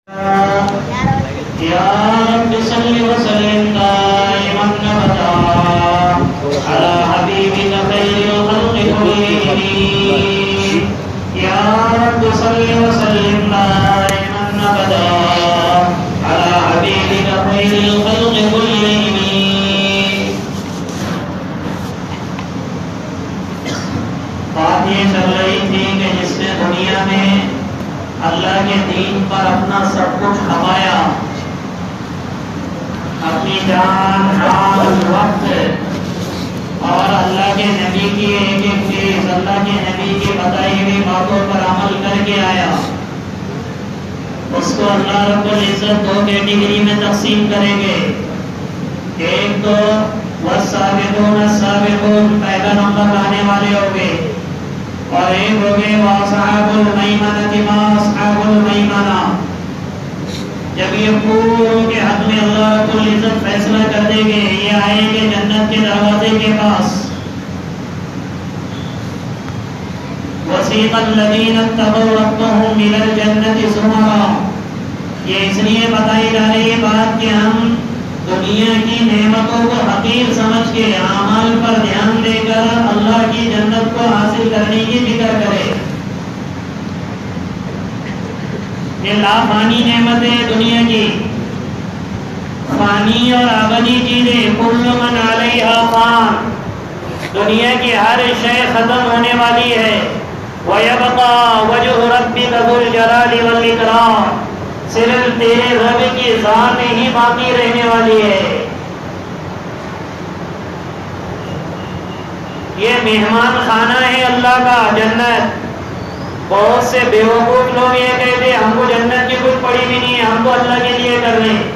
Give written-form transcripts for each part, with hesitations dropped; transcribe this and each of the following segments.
يا رب صل وسلم دائما ابدا على حبيبك خير الخلق كلهم. يا رب صل وسلم دائما ابدا على حبيبك خير الخلق كلهم. بات یہ چل رہی تھی کہ جس نے دنیا میں اللہ کے دین پر اپنا سب کچھ کھپایا، اپنی جان مال وقت اور اللہ کے نبی کی ایک ایک چیز، اللہ کے نبی کی بتائی ہوئی باتوں پر عمل کر کے آیا، اس کو اللہ رب العزت دو کیٹیگری میں تقسیم کریں گے. ایک تو والسابقون السابقون، پہلا نمبر لانے والے ہوں گے، اور ایک ہو گئے واصحاب المیمنۃ ما اصحاب المیمنہ. جب یہ پوروں کے حق میں اللہ رب العزت فیصلہ کر دیں گے، یہ آئیں گے جنت کے دروازے کے پاس. وسیق الذین اتقوا ربهم إلی الجنة زمرا. یہ اس لیے بتائی جا رہی ہے بات کہ ہم دنیا کی نعمتوں کو حقیر سمجھ کے اعمال پر دھیان دے کر اللہ کی جنت کو حاصل کرنے کی فکر کرے. یہ لافانی نعمتیں دنیا کی، فانی اور ابدی چیزیں. کل من علیہا فان، دنیا کی ہر شے ختم ہونے والی ہے. وَيَبْقَى وَجْهُ رَبِّكَ ذُو الْجَلَالِ وَالْإِكْرَامِ، صرف تیرے رب کی ذات ہی باقی رہنے والی ہے. یہ مہمان خانہ ہے اللہ کا جنت. بہت سے بیوقوف لوگ یہ کہتے ہیں ہم کو جنت کی کچھ پڑی بھی نہیں ہے، ہم کو اللہ کے لیے کر رہے ہیں.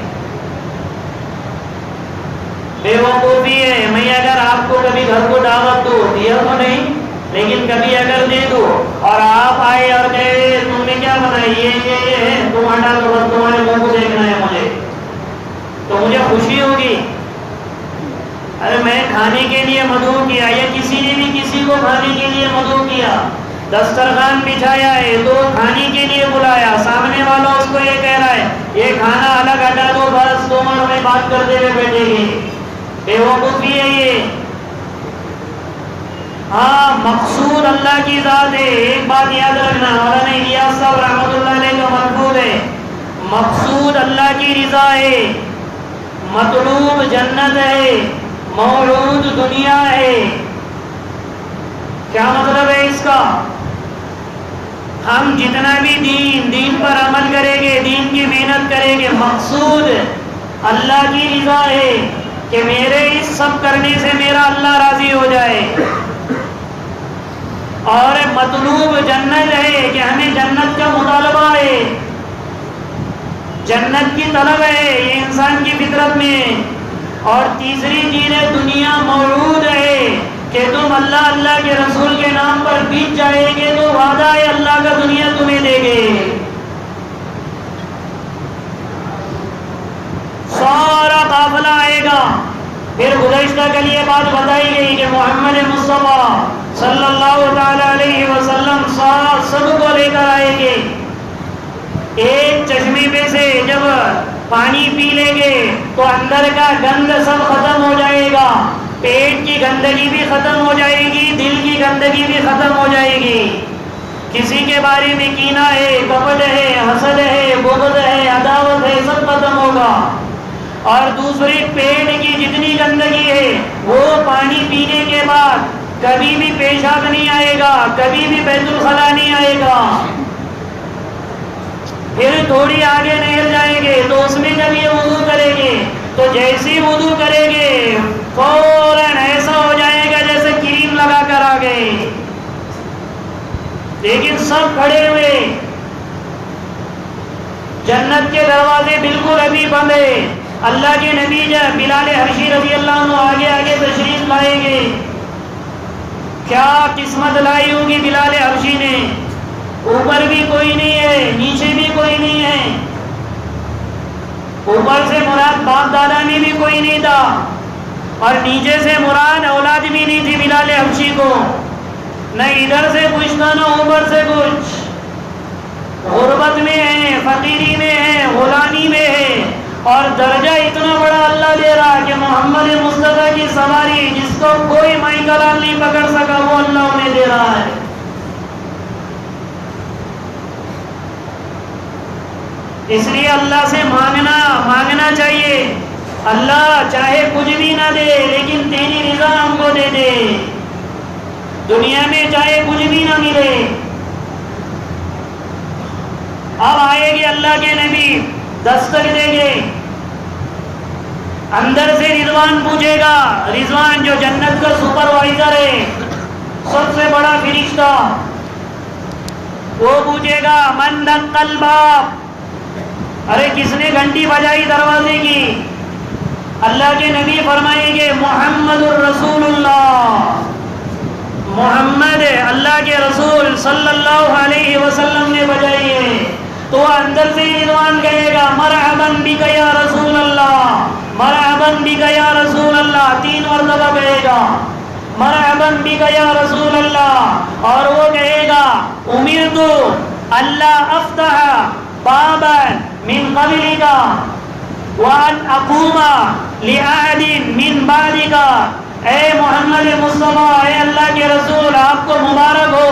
بیوقوفی ہے. میں اگر آپ کو کبھی گھر کو دعوت دوں، دیا تو نہیں لیکن کبھی اگر دے دو اور آپ آئے اور کہے تم نے کیا بنایا، یہ ہے، تم ہٹا دو، بس تمہارے منہ کو دیکھنا ہے مجھے، تو مجھے خوشی ہوگی. ارے میں کھانے کے لیے مدعو کیا، یا کسی نے بھی کسی کو کھانے کے لیے مدعو کیا، دسترخوان بچھایا ہے تو کھانے کے لیے بلایا، سامنے والا اس کو یہ کہہ رہا ہے یہ کھانا الگ ہٹا دو، بس تم اور میں بات کرتے ہوئے بیٹھے گے. بیوقوفی ہے یہ. ہاں، مقصود اللہ کی ذات ہے. ایک بات یاد رکھنا، مولانا الیاس صاحب رحمۃ اللہ علیہ کا مقصود ہے، مقصود اللہ کی رضا ہے، مطلوب جنت ہے، موعود دنیا ہے. کیا مطلب ہے اس کا؟ ہم جتنا بھی دین پر عمل کریں گے، دین کی محنت کریں گے، مقصود اللہ کی رضا ہے کہ میرے اس سب کرنے سے میرا اللہ راضی ہو جائے، اور مطلوب جنت ہے کہ ہمیں جنت کا مطالبہ ہے، جنت کی طلب ہے، یہ انسان کی فطرت میں. اور تیسری چیز ہے دنیا موعود ہے کہ تم اللہ اللہ کے رسول کے نام پر بیت جائیں گے تو وعدہ ہے اللہ کا دنیا تمہیں دے گے. سارا قافلہ آئے گا. پھر گزشتہ کل یہ بات بتائی گئی کہ محمد مصطفیٰ صلی اللہ تعالی علیہ وسلم سب کو لے کر آئیں گے. ایک چشمے پہ سے جب پانی پی لیں گے تو اندر کا گند سب ختم ہو جائے گا، پیٹ کی گندگی بھی ختم ہو جائے گی، دل کی گندگی بھی ختم ہو جائے گی. کسی کے بارے میں کینہ ہے، کپٹ ہے، حسد ہے، بغض ہے، عداوت ہے، سب ختم ہوگا. اور دوسری پیٹ کی جتنی گندگی ہے وہ پانی پینے کے بعد کبھی بھی پیشاب نہیں آئے گا، کبھی بھی بیت الخلا نہیں آئے گا. پھر تھوڑی آگے نہر جائیں گے تو اس میں جب یہ وضو کریں گے تو جیسی وضو کریں گے فوراً ایسا ہو جائے گا جیسے کریم لگا کر آ گئے. لیکن سب کھڑے ہوئے، جنت کے دروازے بالکل ابھی بند ہے. اللہ کے نبی جب بلال حبشی رضی اللہ عنہ آگے آگے تشریف لائیں گے. کیا قسمت لائی ہوگی بلال حبشی نے. اوپر بھی کوئی نہیں ہے، نیچے بھی کوئی نہیں ہے. اوپر سے مراد باپ دادا میں بھی کوئی نہیں تھا، اور نیچے سے مراد اولاد بھی نہیں تھی بلال حبشی کو. نہ ادھر سے کچھ تھا نہ اوپر سے کچھ. غربت میں ہے، فقیری میں ہے، اور درجہ اتنا بڑا اللہ دے رہا کہ محمد مصطفیٰ کی سواری جس کو کوئی مائیکلان نہیں پکڑ سکا وہ اللہ انہیں دے رہا ہے. اس لیے اللہ سے مانگنا چاہیے. اللہ چاہے کچھ بھی نہ دے لیکن تیری رضا ہم کو دے دے. دنیا میں چاہے کچھ بھی نہ ملے. اب آئے گے اللہ کے نبی, دستک دیں گے, اندر سے رضوان پوچھے گا. رضوان جو جنت کا سپروائزر ہے, سب سے بڑا فرشتہ, وہ پوچھے گا من دق الباب, ارے کس نے گھنٹی بجائی دروازے کی؟ اللہ کے نبی فرمائیں گے محمد الرسول اللہ, محمد اللہ کے رسول صلی اللہ علیہ وسلم نے بجائی ہے. تو اندر سے رضوان کہے گا مرحبا بک یا رسول اللہ, مرحبا بک یا رسول اللہ, 3 مرتبہ کہے گا مرحبا بک یا رسول اللہ. اور وہ کہے گا امرت اللہ افتح بابا من قبلک وان اقوم لأحد من بعدک. اے محمد مصطفیٰ, اے اللہ کے رسول, آپ کو مبارک ہو.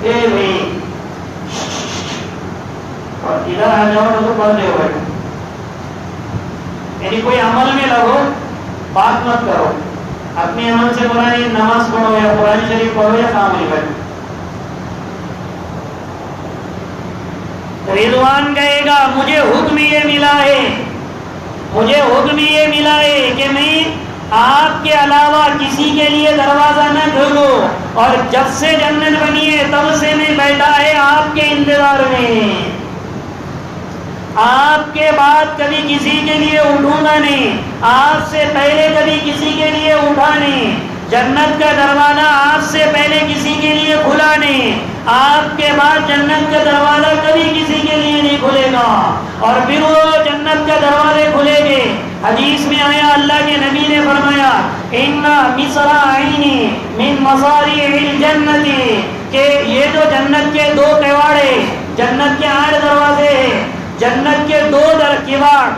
اے بھائی اور ادھر آ جاؤ تو پڑھ رہے ہو, یعنی کوئی عمل میں لگو, بات مت کرو. اپنے عمل سے بولا یہ نماز پڑھو یا قرآن شریف پڑھو یا کام نہیں کرو. رضوان کہے گا مجھے حکم یہ ملا ہے, مجھے حکم یہ ملا ہے کہ میں آپ کے علاوہ کسی کے لیے دروازہ نہ کھولوں, اور جب سے جنت بنی ہے تب سے میں بیٹھا ہے آپ کے انتظار میں. آپ کے بعد کبھی کسی کے لیے اٹھوں گا نہیں, آپ سے پہلے کبھی کسی کے لیے اٹھا نہیں. جنت کا دروازہ آپ سے پہلے کسی کے لیے کھلا نہیں, آپ کے بعد جنت کا دروازہ کبھی کسی کے لیے نہیں کھلے گا. اور پھر وہ جنت کا دروازے کھلے گے. حدیث میں آیا, اللہ کے نبی نے فرمایا ان مصراعین من مصارع الجنت, کہ یہ جو جنت کے 2 کواڑے, جنت کے 8 دروازے ہیں, جنت کے 2 کواڑ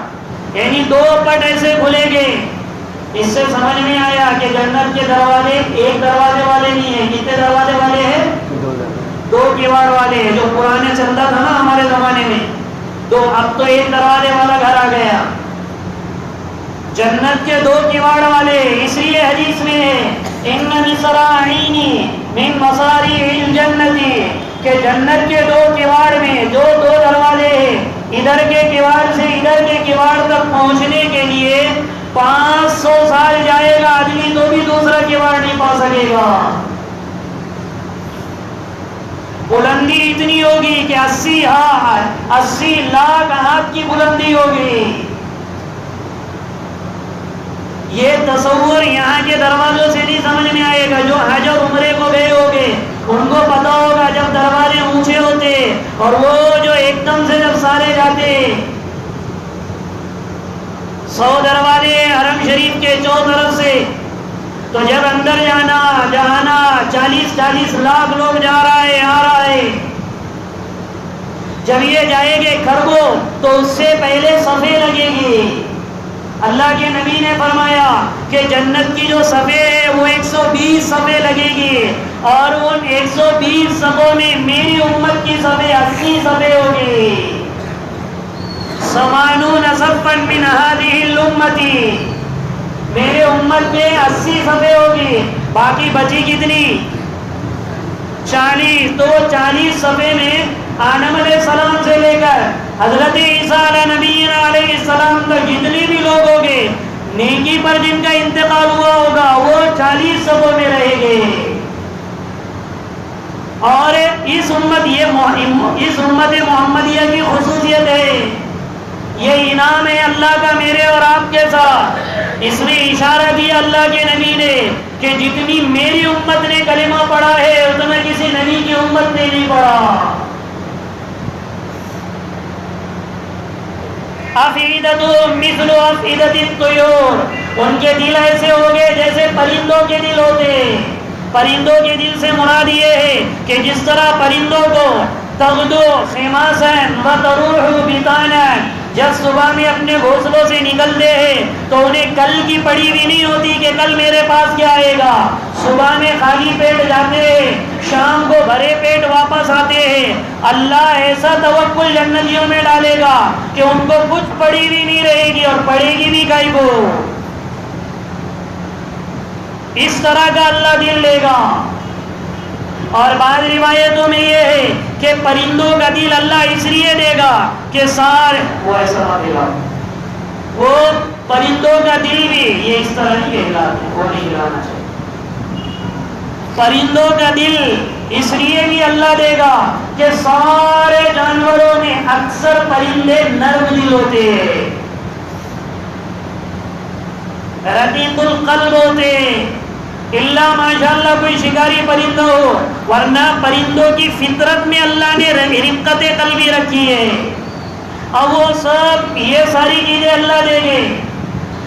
یعنی 2 پٹ ایسے کھلے گے. اس سے سمجھ میں آیا کہ جنت کے دروازے ایک دروازے والے نہیں ہیں. کتنے دروازے والے ہیں؟ 2 کواڑ والے ہیں. جو پرانے چلتا تھا نا ہمارے زمانے میں 2, اب تو 1 دروازے والا گھر آ گیا. جنت کے 2 کواڑ والے. اس لیے حدیث میں ہے ان مصراعین من مصارع الجنت, کہ جنت کے 2 کواڑ میں جو 2 دروازے ہیں, ادھر کے کواڑ سے ادھر کے کواڑ تک پہنچنے کے لیے 500 سال جائے گا آدمی تو بھی دوسرا کواڑ نہیں پا سکے گا. بلندی اتنی ہوگی کہ 80 لاکھ ہاتھ کی بلندی ہوگی. یہ تصور یہاں کے دروازوں سے نہیں سمجھ میں آئے گا. جو حج اور عمرے کو گئے ہوگے ان کو پتا ہوگا جب دروازے اونچے ہوتے اور وہ جو ایک دم سے جب سارے جاتے 100 دروازے حرم شریف کے 4 طرف سے, تو جب اندر جانا 40 لاکھ لوگ جا رہا ہے آ رہا ہے. جب یہ جائے گے کھرگو تو اس سے پہلے صفیں لگے گی. اللہ کے نبی نے فرمایا کہ جنت کی جو صفیں ہے وہ 120 صفیں لگے گی, اور ان 120 صفوں میں میری امت کی صفیں 80 صفیں ہوگی. 80 صفا من هذه الامتی, میرے امت میں 80 صفیں ہوگی. باقی بچی کتنی؟ 40. تو 40 صفیں میں آدم علیہ السلام سے لے کر حضرت عیسیٰ علیہ نبینا علیہ السلام تک جتنے بھی لوگ ہوں گے نیکی پر جن کا انتقال ہوا ہوگا وہ 40 صفوں میں رہیں گے. اور اس امت محمدیہ کی خصوصیت ہے, یہ انعام ہے اللہ کا میرے اور آپ کے ساتھ. اس میں اشارہ دیا اللہ کے نبی نے کہ جتنی میری امت نے کلمہ پڑھا ہے اتنا کسی نبی کی امت نے نہیں پڑھا. افئدتهم مثل افئدۃ الطیور, ان کے دل ایسے ہو گئے جیسے پرندوں کے دل ہوتے. پرندوں کے دل سے مراد یہ ہے کہ جس طرح پرندوں کو تغدو خماسا وتروح بطانا, جب صبح میں اپنے گھونسلوں سے نکلتے ہیں تو انہیں کل کی پڑی بھی نہیں ہوتی کہ کل میرے پاس کیا آئے گا. صبح میں خالی پیٹ جاتے ہیں, شام کو بھرے پیٹ واپس آتے ہیں. اللہ ایسا توکل جنتیوں میں ڈالے گا کہ ان کو کچھ پڑی بھی نہیں رہے گی, اور پڑے گی بھی کائی کو. اس طرح کا اللہ دل لے گا. اور بعض روایتوں میں یہ ہے کہ پرندوں کا دل اللہ اس لیے دے گا کہ سارے وہ ایسا نہ دے, وہ پرندوں کا دل بھی یہ اس طرح نہیں ہلاتے, وہ نہیں ہلانا چاہیے. پرندوں کا دل اس لیے بھی اللہ دے گا کہ سارے جانوروں میں اکثر پرندے نرم دل ہوتے ہیں, رقیق القلب ہوتے ہیں, اللہ ماشاءاللہ کوئی شکاری پرندہ ہو, ورنہ پرندوں کی فطرت میں اللہ نے رقت قلبی رکھی ہے. اب وہ سب یہ ساری چیزیں اللہ دے گے,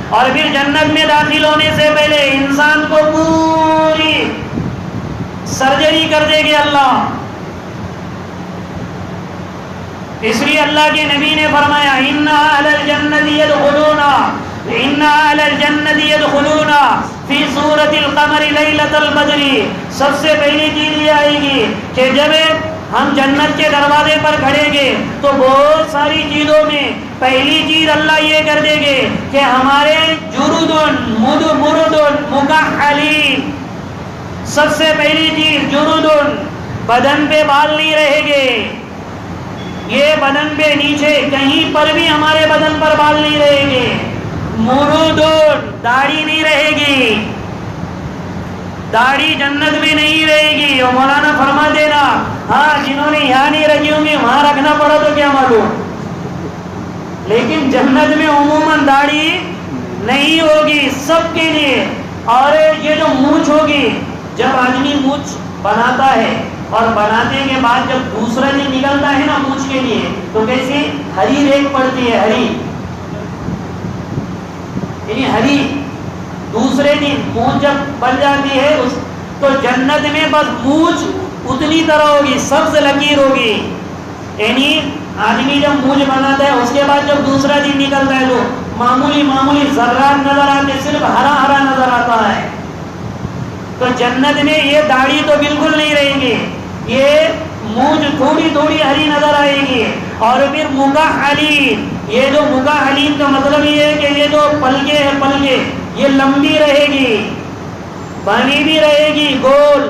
اور پھر جنت میں داخل ہونے سے پہلے انسان کو پوری سرجری کر دے گے اللہ. اس لیے اللہ کے نبی نے فرمایا ان اہل الجنت یدخلون ان اہل الجنت یدخلون فی صورت القمر لیلۃ البدر. سب سے پہلی چیز یہ آئے گی کہ جب ہم جنت کے دروازے پر کھڑیں گے تو بہت ساری چیزوں میں پہلی چیز اللہ یہ کر دیں گے کہ ہمارے جردن مردن مکحلین, سب سے پہلی چیز جردن, بدن پہ بال نہیں رہے گے. یہ بدن پہ نیچے کہیں پر بھی ہمارے بدن پر بال نہیں رہے گے. مرودون, داڑھی نہیں رہے گی, داڑھی جنت میں نہیں رہے گی. اور مولانا فرما دینا, ہاں جنہوں نے یہاں نہیں رکھی ہوں گی وہاں رکھنا پڑا تو کیا معلوم, لیکن جنت میں عموماً داڑھی نہیں ہوگی سب کے لیے. اور یہ جو مونچھ ہوگی, جب آدمی مونچھ بناتا ہے اور بنانے کے بعد جب دوسرا دن نکلتا ہے نا مونچھ کے لیے, تو کیسی ہری ریت پڑتی ہے, ہری یعنی ہری. دوسرے دن مونچھ جب بن جاتی ہے تو جنت میں بس مونچھ اتنی طرح ہوگی, سبز لکیر ہوگی. یعنی آدمی جب مونچھ بناتا ہے اس کے بعد جب دوسرا دن نکلتا ہے تو معمولی معمولی ذرات نظر آتے, صرف ہرا ہرا نظر آتا ہے. تو جنت میں یہ داڑھی تو بالکل نہیں رہے گی, یہ مونچھ تھوڑی تھوڑی ہری نظر آئے گی. اور پھر مکحلین, یہ جو مکحلین کا مطلب یہ ہے کہ یہ جو پلکیں ہیں پلکیں یہ لمبی رہے گی, بنی بھی رہے گی گول,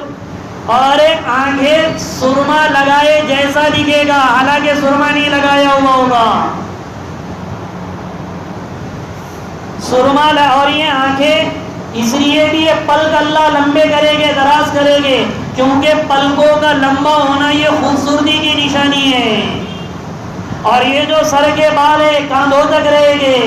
اور آنکھیں سرما لگائے جیسا دکھے گا, حالانکہ سرما نہیں لگایا ہوا ہوگا. سرما اور یہ آنکھیں اس لیے بھی یہ پلک اللہ لمبے کریں گے, دراز کریں گے, کیونکہ پلکوں کا لمبا ہونا یہ خوبصورتی کی نشانی ہے. اور یہ جو سر کے بال ہے کاندھوں تک رہے گے,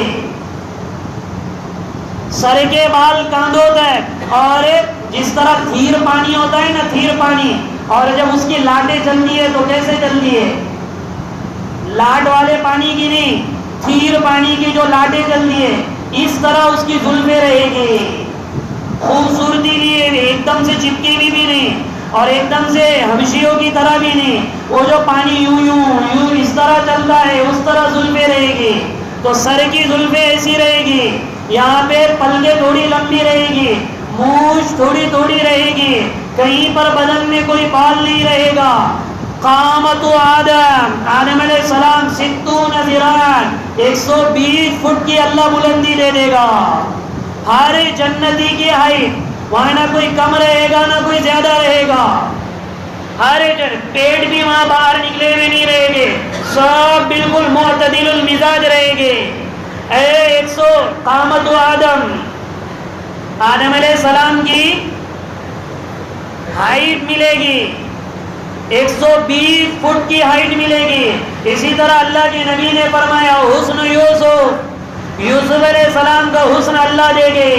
سر کے بال کاندھوں تک. اور جس طرح تھیر پانی ہوتا ہے نا, تھیر پانی, اور جب اس کی لاٹیں چلتی ہے تو کیسے چلتی ہے, لاٹ والے پانی کی نہیں, تھیر پانی کی جو لاٹیں چلتی ہے اس طرح اس کی زلفیں رہے گی. خوبصورتی بھی ہے, ایک دم سے چپکی بھی نہیں, اور ایک دم سے حبشیوں کی طرح بھی نہیں. وہ جو پانی یوں یوں یوں اس طرح چلتا ہے اس طرح زلفیں رہے گی. تو سر کی زلفیں ایسی رہے گی, یہاں پہ پلکیں تھوڑی لمبی رہے گی, مونچھ تھوڑی تھوڑی رہے گی, کہیں پر بدن میں کوئی بال نہیں رہے گا. قامت آدم علیہ السلام 60 ذراعًا, 120 فٹ کی اللہ بلندی دے دے گا. ہر جنتی کی ہائٹ, وہاں نہ کوئی کم رہے گا نہ کوئی زیادہ رہے گا. ہر پیٹ بھی وہاں باہر نکلے ہوئے نہیں رہے گے, سب بالکل معتدل المزاج رہے گے. 100 قامت آدم علیہ السلام کی ہائٹ ملے گی, 120 فٹ کی ہائٹ ملے گی. اسی طرح اللہ کے نبی نے فرمایا حسن یوسف, یوسف علیہ السلام کا حسن اللہ دے گے,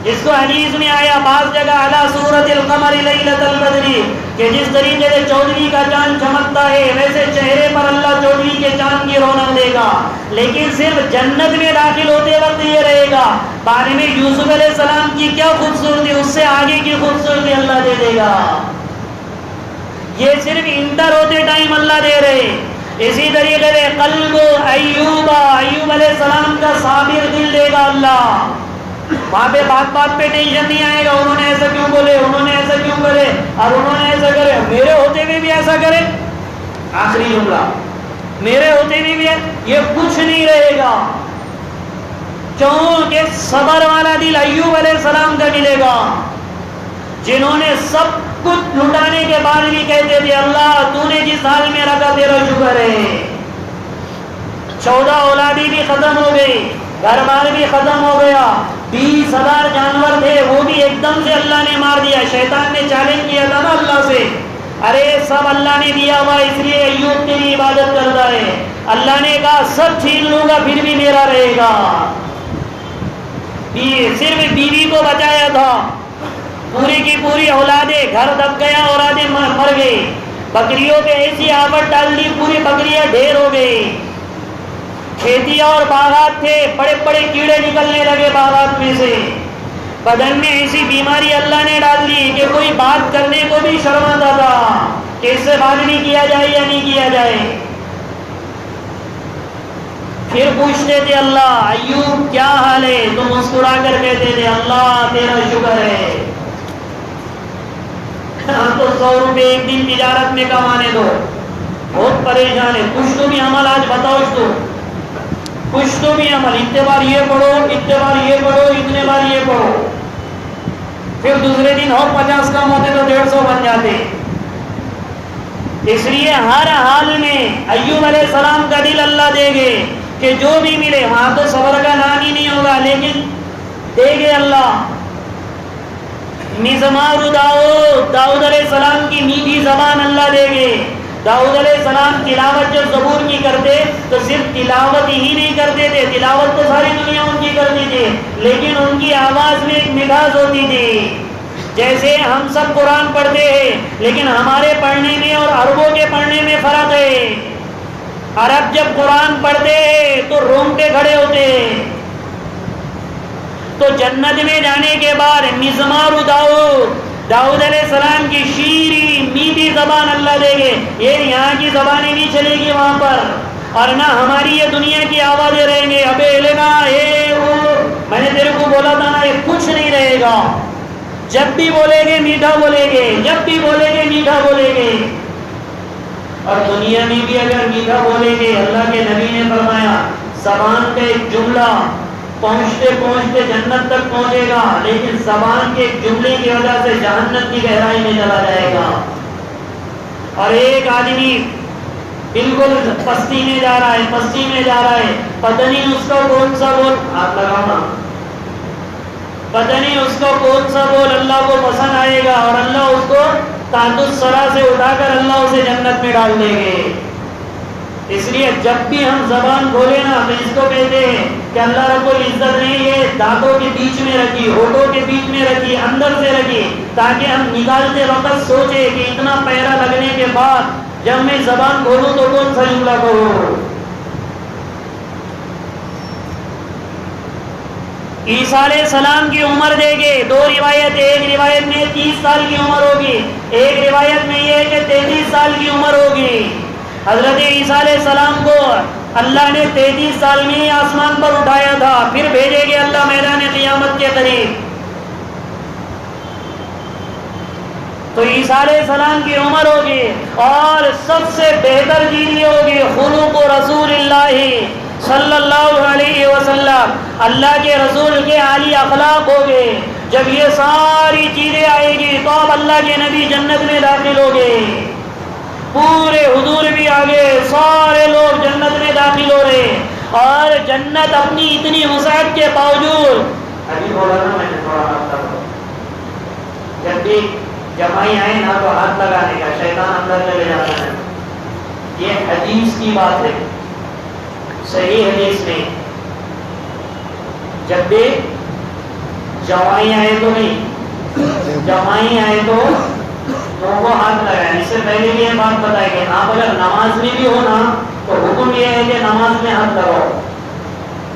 جس کو حدیث میں آیا بعض جگہ علی صورت القمر لیلۃ البدر, کہ جس طریقے سے چودھویں کا چاند چمکتا ہے ویسے چہرے پر اللہ چودھویں کے چاند کی رونق دے گا. لیکن صرف جنت میں داخل ہوتے وقت یہ رہے گا, بعد میں یوسف علیہ السلام کی کیا خوبصورتی, اس سے آگے کی خوبصورتی اللہ دے دے گا. یہ صرف انٹر ہوتے ٹائم اللہ دے رہے, اسی طریقے سے قلب ایوب علیہ السلام کا صابر دل دے گا اللہ. وہاں پہ بات بات پہ ٹینشن نہیں آئے گا, انہوں نے ایسا کیوں بولے, انہوں نے ایسا کیوں کرے, اور انہوں نے ایسا کرے, میرے ہوتے ہوئے بھی ایسا کرے. آخری جملہ, میرے ہوتے ہوئے بھی یہ کچھ نہیں رہے گا. کیوں کہ صبر والا دل ایوب علیہ السلام کا ملے گا, جنہوں نے سب کچھ لٹانے کے بعد بھی کہتے تھے اللہ تو نے جس حال میں رکھا تیرا شکر ہے. 14 اولادی بھی ختم ہو گئی, گھر بار بھی ختم ہو گیا, 20,000 جانور تھے وہ بھی ایک دم سے اللہ نے مار دیا. شیطان نے چیلنج کیا تھا نا اللہ سے, ارے سب اللہ نے دیا ہوا اس لیے ایوب تیری عبادت کرتا ہے. اللہ نے کہا سب چھین لوں گا پھر بھی میرا رہے گا. صرف بیوی کو بچایا تھا, پوری کی پوری اولادیں, گھر دب گیا, اولادیں مر گئی. بکریوں پہ ایسی آفت ڈال دی, پوری بکریاں ڈھیر ہو گئی. کھیتیاں اور باغات تھے, بڑے بڑے کیڑے نکلنے لگے باغات میں سے. بدن میں ایسی بیماری اللہ نے ڈال دی کہ کوئی بات کرنے کو بھی شرماتا تھا کہ اس سے بات بھی کیا جائے یا نہیں کیا جائے. پھر پوچھتے تھے اللہ ایوب کیا حال ہے, تو مسکرا کر کہتے تھے اللہ تیرا شکر ہے. ہم تو 100 روپے ایک دن تجارت میں کمانے دو, بہت پریشان ہے. کچھ تو بھی عمل آج بتاؤ, کچھ تو بھی عمل, اتنے بار یہ پڑھو, اتنے بار یہ پڑھو, اتنے بار یہ پڑھو. پھر دوسرے دن اور 50 کام ہوتے تو 150 بن جاتے. اس لیے ہر حال میں ایوب علیہ السلام کا دل اللہ دے گے کہ جو بھی ملے, وہاں تو صبر کا نام ہی نہیں ہوگا لیکن دے گے اللہ. مزمار داؤد علیہ السلام کی میٹھی زبان اللہ دے گے. داؤد علیہ السلام تلاوت جب زبور کی کرتے تو صرف تلاوت ہی نہیں کرتے تھے, تلاوت تو ساری دنیا ان کی کرتی تھی, لیکن ان کی آواز میں ایک مٹھاس ہوتی تھی. جیسے ہم سب قرآن پڑھتے ہیں لیکن ہمارے پڑھنے میں اور عربوں کے پڑھنے میں فرق ہے. عرب جب قرآن پڑھتے ہیں تو رونگٹے کھڑے ہوتے ہیں. تو جنت میں جانے کے بعد مزمار داؤد علیہ السلام کی شیریں میٹھی زبان اللہ دے گے. یہ یہاں کی زبانیں نہیں چلے گی وہاں پر, اور نہ ہماری یہ دنیا کی آوازیں رہیں گے. ابے لینا اے وہ, میں نے تیرے کو بولا تھا نا, یہ کچھ نہیں رہے گا. جب بھی بولیں گے میٹھا بولیں گے, جب بھی بولیں گے میٹھا بولیں گے. اور دنیا میں بھی اگر میٹھا بولیں گے, اللہ کے نبی نے فرمایا زبان کا ایک جملہ پہنچتے پہنچتے جنت تک پہنچے گا, لیکن زبان کے جملے کی وجہ سے جہنم کی گہرائی میں چلا جائے گا. اور ایک آدمی بالکل پستی میں جا رہا ہے, پتہ نہیں اس کو کون سا بول, ہاتھ لگانا, پتہ نہیں اس کو کون سا بول اللہ کو پسند آئے گا, اور اللہ اس کو تحت الثری سے اٹھا کر اللہ اسے جنت میں ڈال دیں گے. اس لیے جب بھی ہم زبان کھولے نا تو اس کو کہتے ہیں کہ اللہ رب العزت نے یہ دانتوں کے بیچ میں رکھی, ہونٹوں کے بیچ میں رکھی, اندر سے رکھی, تاکہ ہم نکالتے وقت سوچے کہ اتنا پیرا لگنے کے بعد جب میں زبان کھولوں تو کون سا جملہ کہوں. عیسیٰ علیہ السلام کی عمر دے گے, 2 روایت, ایک روایت میں 30 سال کی عمر ہوگی, ایک روایت میں یہ ہے کہ 33 سال کی عمر ہوگی. حضرت عیسیٰ علیہ السلام کو اللہ نے 33 سال میں ہی آسمان پر اٹھایا تھا, پھر بھیجے گے اللہ میدان قیامت کے قریب. تو عیسیٰ علیہ السلام کی عمر ہوگی, اور سب سے بہتر چیز یہ ہوگی خلق رسول اللہ صلی اللہ علیہ وسلم, اللہ کے رسول کے عالی اخلاق ہوگے. جب یہ ساری چیزیں آئے گی تو اب اللہ کے نبی جنت میں داخل ہوگے. پورے حضور بھی آگے, سارے لوگ جنت میں داخل ہو رہے, اور جنت اپنی اتنی وسعت کے باوجود, ابھی بولا نا میں نے تھوڑا ہاتھ لگا, جب بھی جمائی آئے نا تو ہاتھ لگانے کا, شیطان اندر چلے جاتا ہے. یہ حدیث کی بات ہے, صحیح حدیث میں جب بھی جمائی آئے تو نہیں, جمائی آئے تو وہ ہاتھ لگائیں. اس سے پہلے بھی یہ بات بتائے کہ آپ اگر نماز میں بھی ہو نا تو حکم یہ ہے کہ نماز میں ہاتھ لگاؤ.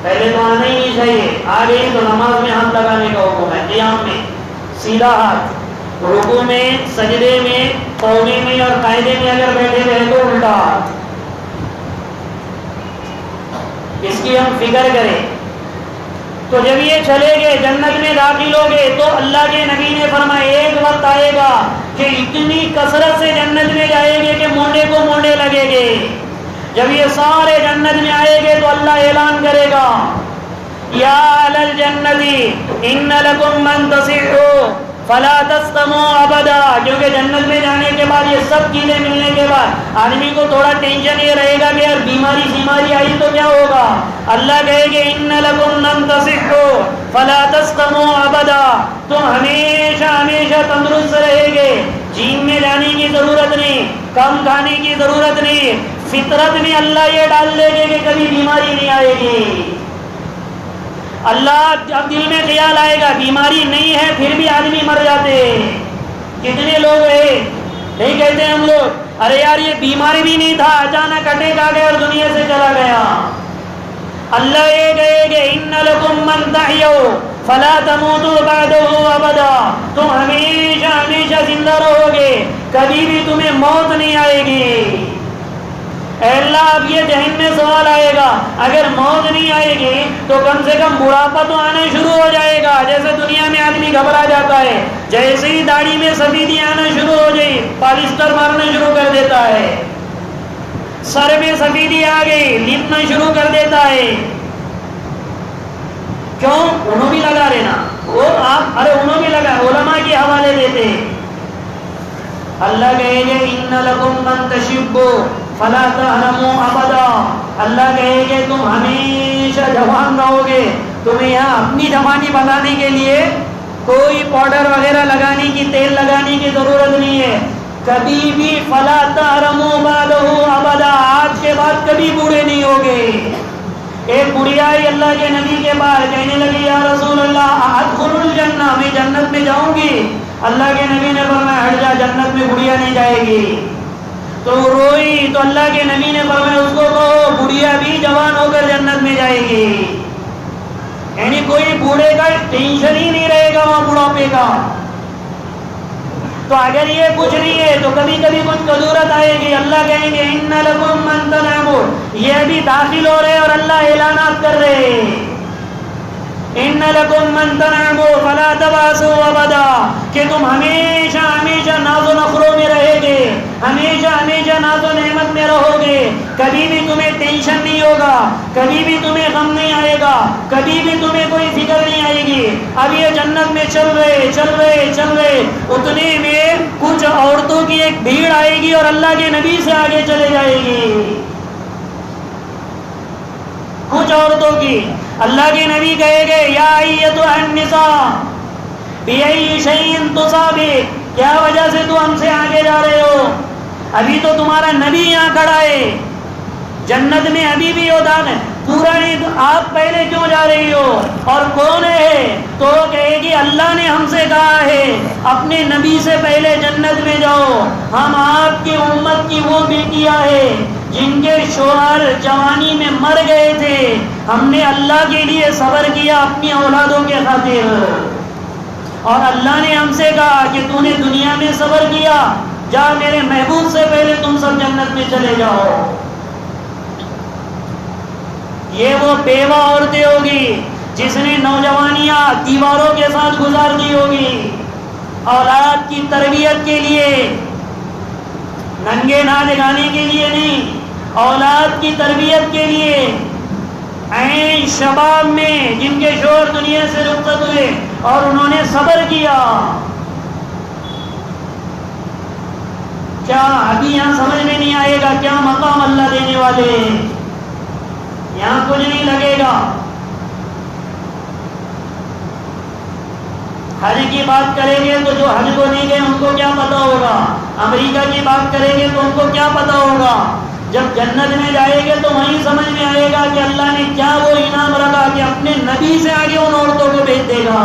پہلے تو آنا ہی نہیں چاہیے, آ گئی تو نماز میں ہاتھ لگانے کا حکم ہے. قیام میں سیدھا ہاتھ, رکوع میں, سجدے میں, قومی میں اور قاعدے میں اگر بیٹھے رہے تو الٹا ہاتھ. اس کی ہم فکر کریں. تو جب یہ چلے گئے جنت میں داخل ہو گئے تو اللہ کے نبی نے فرمایا ایک وقت آئے گا کہ اتنی کثرت سے جنت میں جائیں گے کہ مونڈے کو مونڈے لگے گے. جب یہ سارے جنت میں آئے گے تو اللہ اعلان کرے گا یا اہل الجنت ان لکم من تصحوا فلا تسقموا ابدا. کیونکہ جنت میں جانے کے بعد یہ سب چیزیں ملنے کے بعد آدمی کو تھوڑا ٹینشن یہ رہے گا کہ یار بیماری آئی تو کیا ہوگا. اللہ کہے گے ان لکم من تصحوا فلا تسقموا ابدا. تم ہمیشہ تندرست رہے گے. جیم میں جانے کی ضرورت نہیں, کم کھانے کی ضرورت نہیں. فطرت میں اللہ یہ ڈال دے گے کہ کبھی بیماری نہیں آئے گی. اللہ اب دل میں خیال آئے گا بیماری نہیں ہے پھر بھی آدمی مر جاتے. کتنے لوگ ہیں نہیں کہتے ہم لوگ ارے یار یہ بیماری بھی نہیں تھا اچانک اٹیک آ گیا اور دنیا سے چلا گیا. اللہ یہ کہے گے ان لکم من تحیوا فلا تموتوا بعده ابدا. تم ہمیشہ زندہ رہو گے, کبھی بھی تمہیں موت نہیں آئے گی. اے اللہ اب یہ ذہن میں سوال آئے گا اگر موت نہیں آئے گی تو کم سے کم بڑھاپا تو آنا شروع ہو جائے گا. جیسے دنیا میں آدمی گھبرا جاتا ہے, جیسے ہی داڑھی میں سفیدی آنا شروع ہو جائے پالسٹر مارنا شروع کر دیتا ہے. سر میں سفیدی آ گئی لپنا شروع کر دیتا ہے. کیوں؟ انہوں بھی لگا رہے نا وہ آپ ارے انہوں بھی لگا علماء کے حوالے دیتے. اللہ کہے گے ان لکم من تشبوا فلا تحرموا ابدا. اللہ کہے گے تم ہمیشہ جوان رہو گے. تمہیں یہاں اپنی جوانی بنانے کے لیے کوئی پاؤڈر وغیرہ لگانے کی تیل لگانے کی ضرورت نہیں ہے. کبھی بھی فلا تحرموا بعده ابدا. آج کے بعد کبھی بوڑھے نہیں ہوگے. ایک بڑھیا آئی اللہ کے نبی کے پاس کہنے لگی یا رسول اللہ ادخل الجنہ, میں جنت میں جاؤں گی. اللہ کے نبی نے فرمایا ہٹ جا, جنت میں بڑھیا نہیں جائے گی. تو وہ روئی تو اللہ کے نبی نے فرمایا اس کو کہو بڑھیا بھی جوان ہو کر جنت میں جائے گی. یعنی کوئی بوڑھے کا ٹینشن ہی نہیں رہے گا وہاں بڑھاپے کا. تو اگر یہ کچھ نہیں ہے تو کبھی کبھی کچھ ضرورت آئے گی. اللہ کہیں گے ان لکم من تنعموا, یہ بھی داخل ہو رہے اور اللہ اعلانات کر رہے ان لکم من تنعموا فلا تباسوا ابدا. کہ تم ہمیشہ ناز و نخروں میں رہے گے, ہمیشہ ناز و نعمت میں رہو گے. کبھی بھی تمہیں ٹینشن نہیں ہوگا, کبھی بھی تمہیں غم نہیں آئے گا, کبھی بھی تمہیں کوئی فکر نہیں آئے گی. اب یہ جنت میں چل رہے اتنے میں کچھ عورتوں کی ایک بھیڑ آئے گی اور اللہ کے نبی سے آگے چلے جائے گی. کچھ عورتوں کی اللہ کے نبی کہے گے یا ایتھا النساء بأي شيء تصابك, کیا وجہ سے تو ہم سے آگے جا رہے ہو؟ ابھی تو تمہارا نبی یہاں کھڑا ہے جنت میں, ابھی بھی ہوتا ہے پورا نہیں, آپ پہلے کیوں جا رہی ہو اور کون ہے؟ تو کہے گی اللہ نے ہم سے کہا ہے اپنے نبی سے پہلے جنت میں جاؤ. ہم آپ کی امت کی وہ بیٹیاں ہیں جن کے شوہر جوانی میں مر گئے تھے. ہم نے اللہ کے لیے صبر کیا اپنی اولادوں کے خاطر, اور اللہ نے ہم سے کہا کہ تو نے دنیا میں صبر کیا, جا میرے محبوب سے پہلے تم سب جنت میں چلے جاؤ. یہ وہ بیوہ عورتیں ہوگی جس نے نوجوانیاں دیواروں کے ساتھ گزار دی ہوگی اولاد کی تربیت کے لیے, ننگے ناچ گانے کے لیے نہیں, اولاد کی تربیت کے لیے. عین شباب میں جن کے شوہر دنیا سے رخصت ہوئے اور انہوں نے صبر کیا. کیا ابھی یہاں سمجھ میں نہیں آئے گا کیا مقام اللہ دینے والے؟ یہاں کچھ نہیں لگے گا. حج کی بات کریں گے تو جو حج کو نہیں گئے ان کو کیا پتا ہوگا, امریکہ کی بات کریں گے تو ان کو کیا پتا ہوگا. جب جنت میں جائے گے تو وہیں سمجھ میں آئے گا کہ اللہ نے کیا وہ انعام رکھا کہ اپنے نبی سے آگے ان عورتوں کو بھیج دے گا.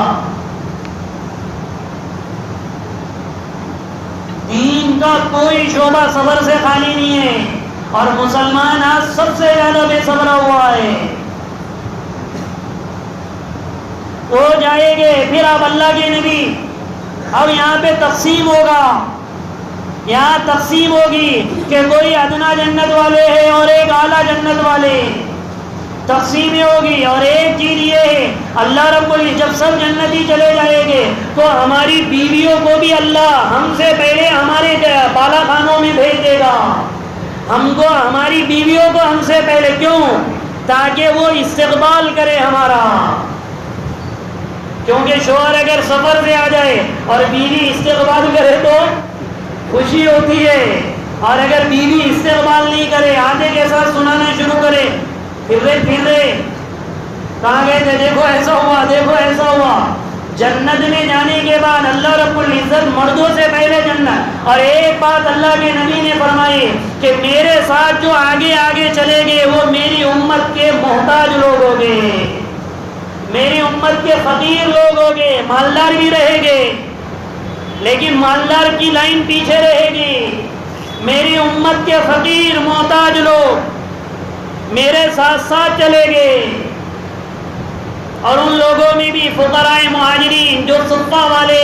دین کا کوئی شعبہ صبر سے خالی نہیں ہے, اور مسلمان آج سب سے زیادہ بے صبر ہوا ہے. وہ جائے گے پھر اب اللہ کے نبی, اب یہاں پہ تقسیم ہوگا, یہاں تقسیم ہوگی کہ کوئی ادنا جنت والے ہیں اور ایک اعلیٰ جنت والے. تقسیمیں ہوگی. اور ایک چیز یہ ہے اللہ رب العزت جب سب جنتی چلے جائیں گے تو ہماری بیویوں کو بھی اللہ ہم سے پہلے ہمارے بالا خانوں میں بھیج دے گا. ہم کو ہماری بیویوں کو ہم سے پہلے کیوں؟ تاکہ وہ استقبال کرے ہمارا. کیونکہ شوہر اگر سفر سے آ جائے اور بیوی استقبال کرے تو خوشی ہوتی ہے. اور اگر بیوی استقبال نہیں کرے آدھے کے ساتھ سنانا شروع کرے پھر رہے کہاں گئے تھے، دیکھو ایسا ہوا، دیکھو ایسا ہوا. جنت میں جانے کے بعد اللہ رب العزت مردوں سے پہلے جنت. اور ایک بات اللہ کے نبی نے فرمائی کہ میرے ساتھ جو آگے آگے چلے گے وہ میری امت کے محتاج لوگ ہوں گے، میری امت کے فقیر لوگ ہوں گے. مالدار بھی رہے گے لیکن مالدار کی لائن پیچھے رہے گی. میری امت کے فقیر محتاج لوگ میرے ساتھ ساتھ چلے گے. اور ان لوگوں میں بھی فقراء مہاجرین جو صفہ والے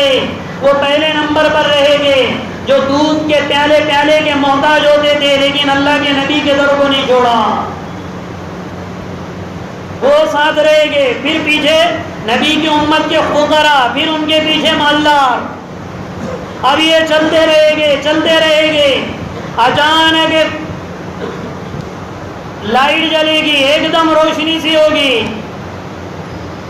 وہ پہلے نمبر پر رہیں گے، جو دودھ کے پیالے پیالے کے محتاج ہوتے تھے لیکن اللہ کے نبی کے در کو نہیں چھوڑا، وہ ساتھ رہیں گے. پھر پیچھے نبی کی امت کے فقراء، پھر ان کے پیچھے مالدار. اب یہ چلتے رہیں گے. اچانک لائٹ جلے گی، ایک دم روشنی سی ہوگی،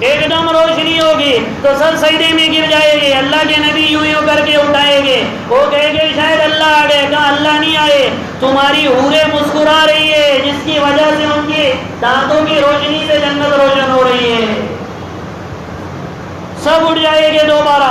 ایک دم روشنی ہوگی تو سب سجدے میں گر جائے گے. اللہ کے نبی یوں کر کے اٹھائیں گے. وہ کہے گے شاید اللہ آ گئے. کہا اللہ نہیں آئے، تمہاری حوریں مسکرا رہی ہے جس کی وجہ سے ان کے دانتوں کی روشنی سے جنت روشن ہو رہی ہے. سب اٹھ جائے گے دوبارہ.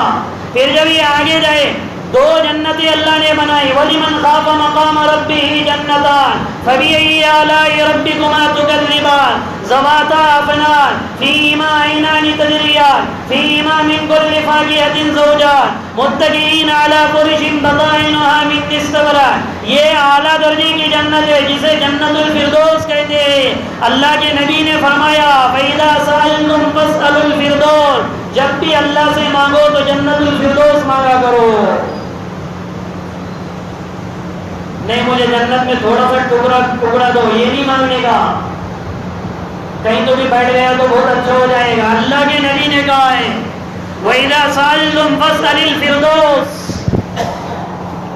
پھر جب یہ آگے جائے دو جنتیں اللہ نے بنائی. وَلِمَنْ خَافَ مَقَامَ رَبِّهِ جَنَّتَانِ فَبِأَيِّ آلَاءِ رَبِّكُمَا تُكَذِّبَانِ ذَوَاتَا أَفْنَانٍ فِيهِمَا عَيْنَانِ تَجْرِيَانِ فِيهِمَا مِنْ كُلِّ فَاكِهَةٍ زَوْجَانِ مُتَّكِئِينَ عَلَى فُرُشٍ بَطَائِنُهَا مِنْ اسْتَبْرَقٍ. یہ اعلیٰ درجے کی جنت ہے جسے جنت الفردوس کہتے ہیں. اللہ کے نبی نے فرمایا فَإِذَا سَأَلْتُمْ فَاسْأَلُوا الْفِرْدَوْسَ. جب بھی اللہ سے مانگو تو جنت الفردوس مانگا کرو. نہیں مجھے جنت میں تھوڑا سا ٹکڑا دو، یہ نہیں مانگنے کا. کہیں تو بھی بیٹھ گیا تو بہت اچھا ہو جائے گا. اللہ کے نبی نے کہا ہے وَإِذَا سَأَلْتُمْ فَاسْأَلُوا الْفِرْدَوْسَ.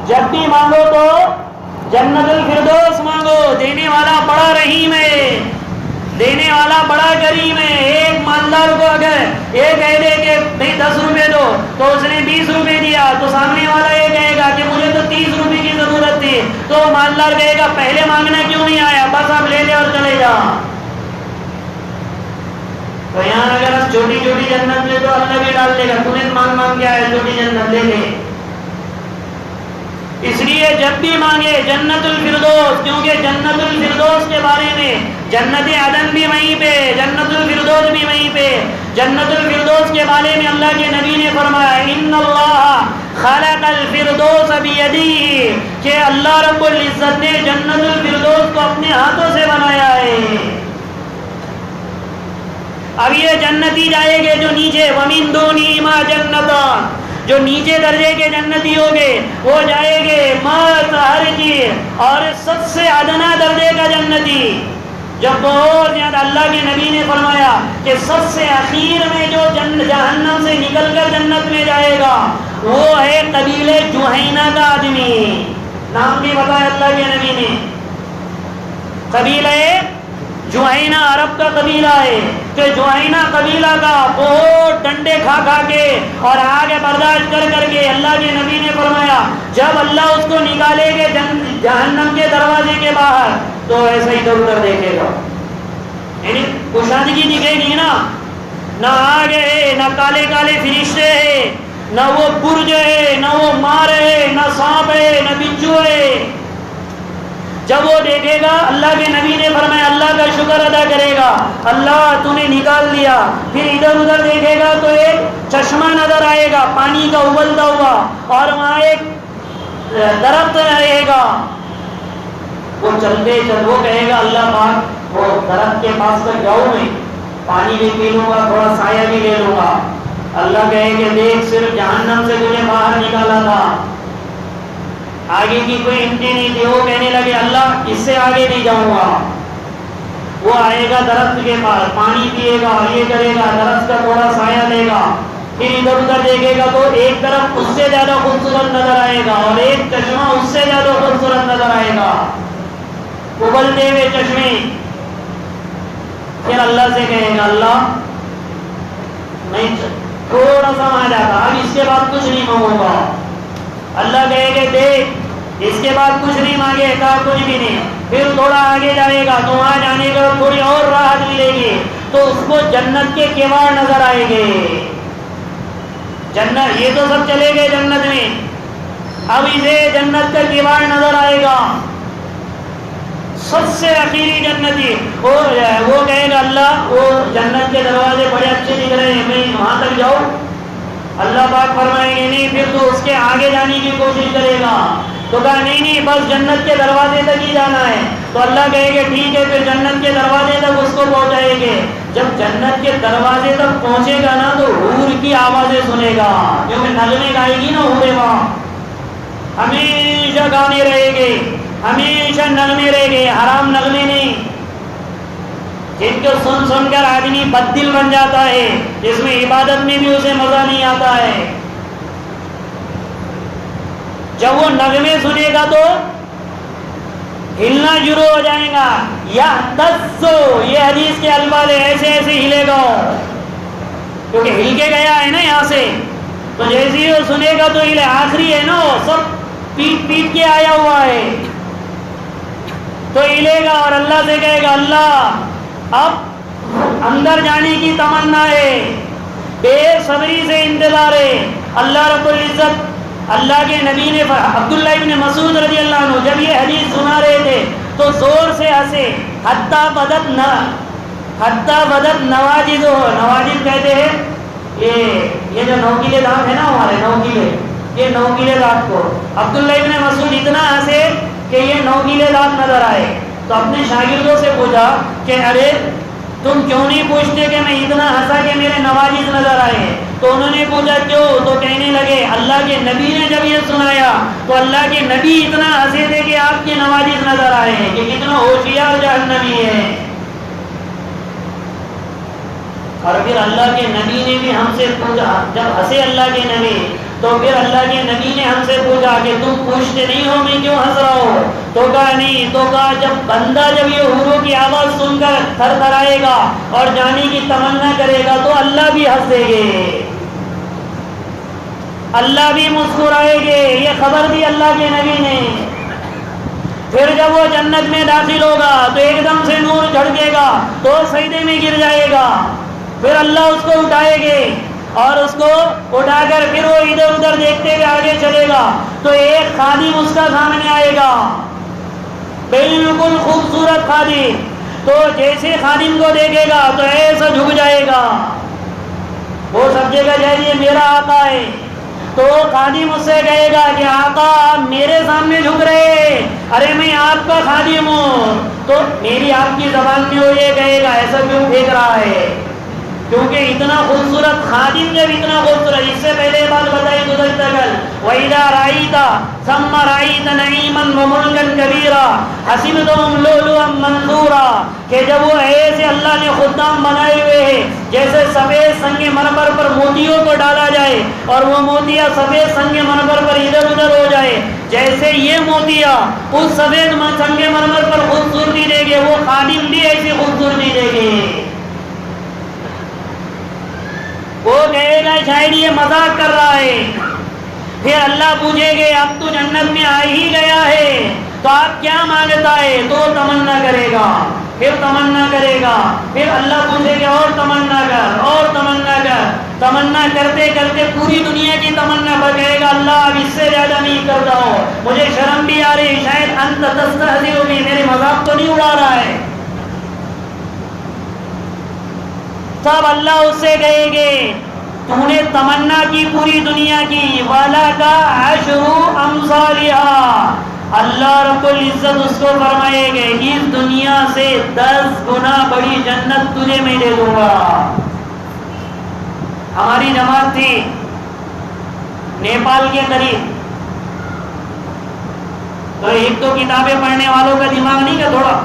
جب بھی مانگو تو جنت الفردوس مانگو. دینے والا بڑا رحیم ہے، دینے والا بڑا کریم ہے. ایک مالدار کو اگر یہ کہہ دے کہ بھائی 10 روپے دو تو اس نے 20 روپے دیا تو سامنے والا یہ کہے گا کہ مجھے تو 30 روپے کی ضرورت تھی. تو مالدار کہے گا پہلے مانگنا کیوں نہیں آیا، بس آپ لے لے اور چلے جا. تو یہاں اگر آپ چھوٹی چھوٹی جنت لے تو اللہ بھی ڈال دے گا، تمہیں مانگ مانگ کے آیا چھوٹی جنت لے لے. اس لیے جب بھی مانگے جنت الفردوس، کیونکہ جنت الفردوس کے بارے میں جنت عدن بھی وہیں پہ، جنت الفردوس بھی وہیں پہ. جنت الفردوس کے بارے میں اللہ کے نبی نے فرمایا ان اللہ خلق الفردوس بیدیہ، کہ اللہ رب العزت نے جنت الفردوس کو اپنے ہاتھوں سے بنایا ہے. اب یہ جنتی جائیں گے جو نیچے وَمِن دُونِهِمَا جَنَّتَانِ، جو نیچے درجے کے جنتی ہوں گے وہ جائیں گے مست ہر چیز. اور سب سے ادنا درجے کا جنتی جب بہت زیادہ، اللہ کے نبی نے فرمایا کہ سب سے اخیر میں جو جہنم سے نکل کر جنت میں جائے گا وہ ہے قبیلے جوہینہ کا آدمی. نام بھی بتایا اللہ کے نبی نے. قبیلہ جوہینہ عرب کا قبیلہ ہے کہ جوہینہ قبیلہ کا بہت ڈنڈے کھا کھا کے اور آگے برداشت کر کر کے اللہ کے نبی نے فرمایا جب اللہ اس کو نکالے گے جہنم کے دروازے کے باہر تو ایسا ہی ادھر ادھر دیکھے گا. یعنی کشادگی دکھے گی نا، نہ آگے ہے، نہ کالے کالے فرشتے ہے، نہ وہ برج ہے، نہ وہ مار ہے، نہ سانپ ہے، نہ بچھو ہے. جب وہ دیکھے گا اللہ کے نبی نے فرمایا اللہ کا شکر ادا کرے گا، اللہ تو نے نکال دیا. پھر ادھر ادھر دیکھے گا تو ایک چشمہ نظر آئے گا پانی کا ابلتا ہوا، اور وہاں ایک درخت رہے گا. وہ چلتے وہ کہے گا اللہ پاک وہ درخت کے پاس تک جاؤں میں، پانی بھی پی لوں گا، تھوڑا سایہ بھی لے لوں گا. اللہ کہے کہ دیکھ صرف جہنم سے تجھے باہر نکالا تھا، آگے کی کوئی انٹری نہیں تھی. وہ کہنے لگے اللہ اس سے آگے نہیں جاؤں گا. وہ آئے گا درخت کے پاس، پانی پیے گا، یہ کرے گا، درخت کا تھوڑا سایہ لے گا، پھر ادھر ادھر دیکھے گا تو ایک طرف اس سے زیادہ خوبصورت نظر آئے گا اور ایک چشمہ اس سے زیادہ خوبصورت نظر آئے گا، ابلتے ہوئے چشمے. پھر اللہ سے کہے گا اللہ نہیں تھوڑا سا آ جاتا، اب اس کے بعد کچھ نہیں مانگوں گا. اللہ کہے گا دیکھ اس کے بعد کچھ نہیں مانگے، کہا کچھ بھی نہیں. پھر تھوڑا آگے جائے گا تو وہاں جانے کا تھوڑی اور راحت ملے گی تو اس کو جنت کے کیوڑ نظر آئے گے. جنت یہ تو سب چلے گئے جنت میں، اب اسے جنت کا کیوڑ نظر آئے گا. سب سے اخیری جنتی وہ کہے گا اللہ وہ جنت کے دروازے بڑے اچھے دکھ رہے ہیں، میں وہاں تک جاؤں؟ اللہ پاک فرمائیں گے نہیں، پھر تو اس کے آگے جانے کی کوشش کرے گا. تو کہا نہیں بس جنت کے دروازے تک ہی جانا ہے. تو اللہ کہے گا ٹھیک ہے، پھر جنت کے دروازے تک اس کو پہنچائیں گے. جب جنت کے دروازے تک پہنچے گا نا تو حور کی آوازیں سنے گا، کیونکہ نغمے گائے گی نا حوریں، وہاں ہمیشہ گانے رہے گے، ہمیشہ نغمے رہے گے، حرام نغمے نہیں جن کو سن سن کر آدمی بددل بن جاتا ہے، جس میں عبادت میں بھی اسے مزہ نہیں آتا ہے. جب وہ نغمے سنے گا تو ہلنا شروع ہو جائے گا. یا تسو یہ حدیث کے الفاظ ایسے ایسے ہلے گا کیونکہ ہل کے گیا ہے نا یہاں سے، تو جیسے ہی وہ سنے گا تو ہلے. آخری ہے نا سب پیٹ پیٹ کے آیا ہوا ہے تو ہلے گا اور اللہ سے کہے گا اللہ اب اندر جانے کی تمنا ہے، بے صبری سے انتظار ہے. اللہ رب العزت اللہ کے نبی نے عبداللہ ابن مسعود رضی اللہ عنہ جب یہ حدیث سنا رہے تھے تو زور سے ہنسے. حتی بدت نواجد ہو، نواجد کہتے ہیں یہ جو نوکیلے دانت ہے نا ہمارے نوکیلے، یہ نوکیلے دانت کو عبداللہ ابن مسعود اتنا ہنسے کہ یہ نوکیلے دانت نظر آئے. تو اپنے شاگردوں سے پوچھا کہ ارے تم کیوں نہیں پوچھتے کہ میں اتنا ہنسا کہ میرے نواجد نظر آئے؟ تو انہوں نے پوچھا کیوں؟ تو کہنے لگے اللہ کے نبی نے جب یہ سنایا تو اللہ کے نبی اتنا ہنسے تھے کہ آپ کے نواجد نظر آئے ہیں کہ کتنا ہوشیار جہنمی ہے. اور پھر اللہ کے نبی نے بھی ہم سے پوچھا، جب ہنسے اللہ کے نبی تو پھر اللہ کے نبی نے ہم سے پوچھا کہ تم پوچھتے نہیں ہو میں کیوں ہنس رہا ہو؟ تو کہا نہیں. تو کہا جب بندہ جب یہ حوروں کی آواز سن کر تھر تھرائے گا اور جانے کی تمنا کرے گا تو اللہ بھی ہنسے گے، اللہ بھی مسکرائے گے. یہ خبر دی اللہ کے نبی نے. پھر جب وہ جنت میں داخل ہوگا تو ایک دم سے نور جھڑکے گا تو سجدے میں گر جائے گا. پھر اللہ اس کو اٹھائے گے اور اس کو اٹھا کر پھر وہ ادھر ادھر دیکھتے ہوئے آگے چلے گا تو ایک خادم اس کا سامنے آئے گا، بالکل خوبصورت خادم. تو جیسے خادم کو دیکھے گا تو ایسا جھک جائے گا، وہ سب جگہ جائے یہ میرا آقا ہے. تو خادم اس سے کہے گا کہ آقا آپ میرے سامنے جھک رہے، ارے میں آپ کا خادم ہوں. تو میری آپ کی زبان میں وہ یہ کہے گا ایسا کیوں پھینک رہا ہے؟ کیونکہ اتنا خوبصورت خادم جب اتنا خوبصورت، اس سے پہلے بات بتائی گزشتہ کل وَإِذَا رَأَيْتَ ثَمَّ رَأَيْتَ نَعِيمًا وَمُلْكًا كَبِيرًا حَسِبْتَهُمْ لُؤْلُؤًا مَنثُورًا کہ جب وہ ایسے اللہ نے خدام بنائے ہوئے ہیں جیسے سفید سنگ مرمر پر موتیوں کو ڈالا جائے اور وہ موتیاں سفید سنگ مرمر پر ادھر ادھر ہو جائے، جیسے یہ موتیاں اس سفید سنگ مرمر پر خوبصورتی دے گے وہ خادم بھی ایسی خوبصورتی دے گے. وہ کہے گا شاید یہ مذاق کر رہا ہے. پھر اللہ پوچھے گے اب تو جنت میں آ ہی گیا ہے تو آپ کیا مانگتا ہے؟ تو تمنا کرے گا، پھر تمنا کرے گا، پھر اللہ پوچھے گا اور تمنا کر اور تمنا کر. تمنا کرتے کرتے پوری دنیا کی تمنا پر کہے گا اللہ اب اس سے زیادہ نہیں کرتا ہوں، مجھے شرم بھی آ رہی، شاید انت تستہزئ بی، میرے مذاق تو نہیں اڑا رہا ہے. تب اللہ اس سے کہے گے تو نے تمنا کی پوری دنیا کی، وَلَكَ عَشْرُ أَمْثَالِهَا اللہ رب العزت اس کو فرمائے گے اس دنیا سے 10 گنا بڑی جنت تجھے میں دے دوں گا. ہماری جماعت تھی نیپال کے قریب، تو ایک تو کتابیں پڑھنے والوں کا دماغ نہیں کہ تھوڑا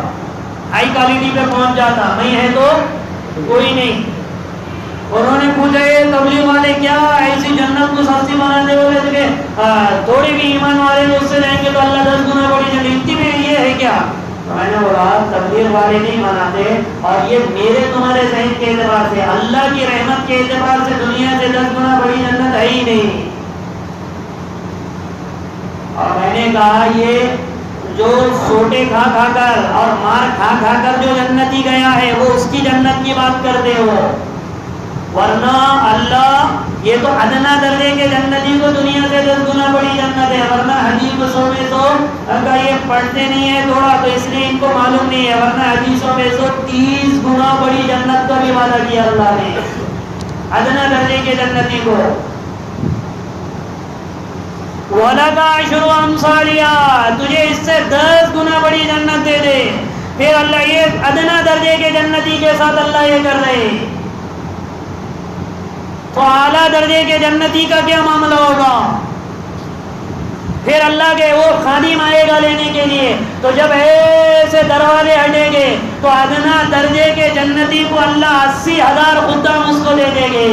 ہائی کوالٹی پہ پہنچ جاتا، نہیں ہے تو کوئی نہیں۔ انہوں نے پوچھا یہ تبلیغ والے کیا ایسی جنت کو سستی بناتے ہوئے کہ تھوڑے بھی ایمان والے اس سے رہیں گے تو اللہ 10 گنا بڑی جنت، اتنی بھی یہ ہے کیا؟ میں نے بولا تبلیغ والے نہیں مناتے، اور یہ میرے تمہارے ذہن کے اعتبار سے، اللہ کی رحمت کے اعتبار سے دنیا سے 10 گنا بڑی جنت ہے ہی نہیں۔ اور میں نے کہا یہ جو سوٹے کھا کھا کر اور مار کھا کھا کر جو جنتی گیا ہے وہ اس کی جنت کی بات کرتے ہو، ورنہ اللہ یہ تو ادنا درجے کے جنتی کو دنیا سے 10 گنا بڑی جنت ہے، ورنہ حدیثوں میں تو اگر یہ پڑھتے نہیں ہے تھوڑا تو اس لیے ان کو معلوم نہیں ہے، ورنہ حدیثوں میں تو 30 گنا بڑی جنت کا بھی وعدہ کیا اللہ نے ادنا درجے کے جنتی کو۔ وَلَكَ عَشْرُ أَمْثَالِهَا، تجھے اس سے 10 گنا بڑی جنت دے دے۔ پھر اللہ یہ ادنا درجے کے جنتی کے ساتھ اللہ یہ کر رہے، تو اعلیٰ درجے کے جنتی کا کیا معاملہ ہوگا؟ پھر اللہ کے وہ خادم آئے گا لینے کے لیے، تو جب ایسے دروازے ہٹیں گے تو ادنا درجے کے جنتی کو اللہ 80,000 خدام اس کو دے دیں گے،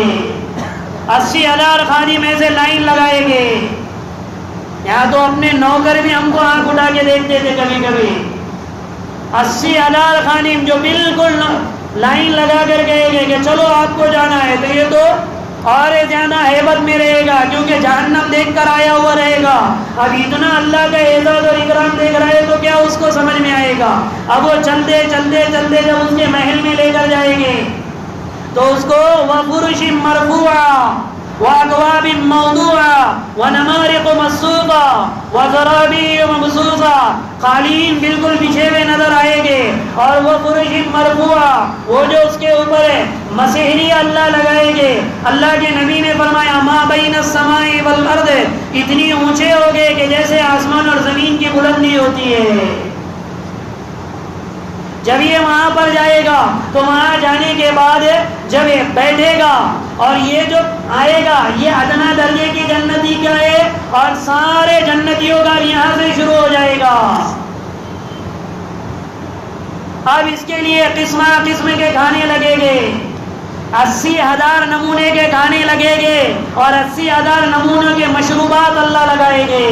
80,000 خادم ایسے لائن لگائیں گے۔ یہاں تو اپنے نوکر بھی ہم کو آنکھ اٹھا کے دیکھتے تھے کبھی کبھی، 80,000 خادم جو بالکل لائن لگا کر کہے گے کہ چلو آپ کو جانا ہے، تو یہ تو اور زیادہ ہیبت میں رہے گا کیونکہ جہنم دیکھ کر آیا ہوا رہے گا۔ اب اتنا اللہ کا اعزاز اور اکرام دیکھ رہا ہے تو کیا اس کو سمجھ میں آئے گا؟ اب وہ چلتے چلتے چلتے جب اس کے محل میں لے کر جائیں گے تو اس کو وَفُرُشٍ مَّرْفُوعَةٍ وَأَكْوَابٍ مَّوْضُوعَةٍ وَنَمَارِقُ مَصْفُوفَةٍ وَزَرَابِيُّ مَبْثُوثَةٍ، قالین بالکل بچھے ہوئے نظر آئیں گے، اور وہ فُرُشٍ مَّرْفُوعَةٍ، وہ جو اس کے اوپر ہے مسحری اللہ لگائیں گے۔ اللہ کے نبی نے فرمایا مَا بَيْنَ السَّمَاءِ وَالْأَرْضِ، اتنی اونچے ہوگے کہ جیسے آسمان اور زمین کی بلندی ہوتی ہے۔ جب یہ وہاں پر جائے گا تو وہاں جانے کے بعد جب یہ بیٹھے گا اور یہ جو آئے گا یہ ادنا درجے کی جنتی کا ہے، اور سارے جنتیوں کا یہاں سے شروع ہو جائے گا۔ اب اس کے لیے قسم قسم کے کھانے لگے گے، 80,000 نمونے کے کھانے لگے گے، اور 80,000 نمونوں کے مشروبات اللہ لگائے گے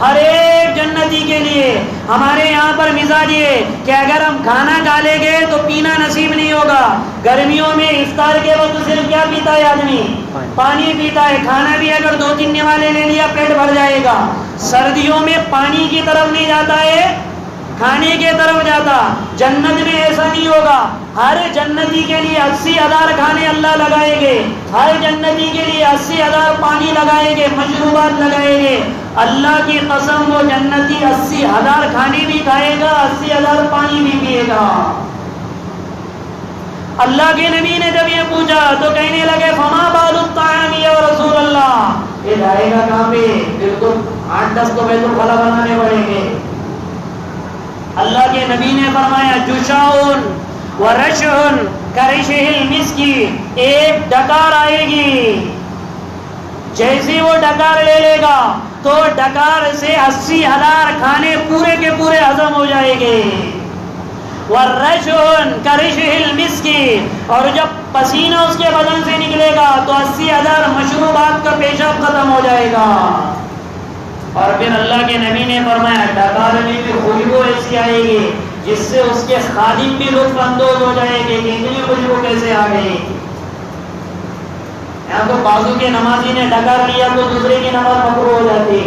ہر ایک جنتی کے لیے۔ ہمارے یہاں پر مزاج یہ کہ اگر ہم کھانا کھا لیں گے تو پینا نصیب نہیں ہوگا۔ گرمیوں میں افطار کے وقت صرف کیا پیتا ہے آدمی؟ پانی پیتا ہے۔ کھانا بھی اگر 2-3 نوالے لے لیا پیٹ بھر جائے گا۔ سردیوں میں پانی کی طرف نہیں جاتا ہے، کھانے کے طرف جاتا۔ جنت میں ایسا نہیں ہوگا، ہر جنتی کے لیے 80,000 کھانے اللہ لگائیں گے، ہر جنتی کے لیے 80,000 پانی لگائیں گے، مشروبات لگائیں گے۔ اللہ کی قسم وہ جنتی 80,000 کھانے بھی کھائے گا، 80,000 پانی بھی پیے گا۔ اللہ کے نبی نے جب یہ پوچھا تو کہنے لگے فما بال الطعام یا رسول اللہ، یہ جائے گا کہاں پہ؟ بالکل 8-10 تو بیت الخلا بنانے پڑیں گے۔ اللہ کے نبی نے فرمایا جشاؤن ورشعن کرشہ المسکی، ایک ڈکار آئے گی، جیسے وہ ڈکار لے لے گا تو ڈکار سے 80,000 کھانے پورے کے پورے ہضم ہو جائیں گے۔ ورشعن کرشہ المسکی، اور جب پسینہ اس کے بدن سے نکلے گا تو 80,000 مشروبات کا پیشاب ختم ہو جائے گا۔ اور پھر اللہ کے نبی نے فرمایا ڈکار میں بھی خوشبو ایسی آئے گی جس سے اس کے خادم بھی لطف اندوز ہو جائے گے کہ اتنی خوشبو کیسے آ گئی۔ یہاں تو بازو کے نمازی نے ڈکار لیا تو دوسرے کی نماز مکروہ ہو جاتی،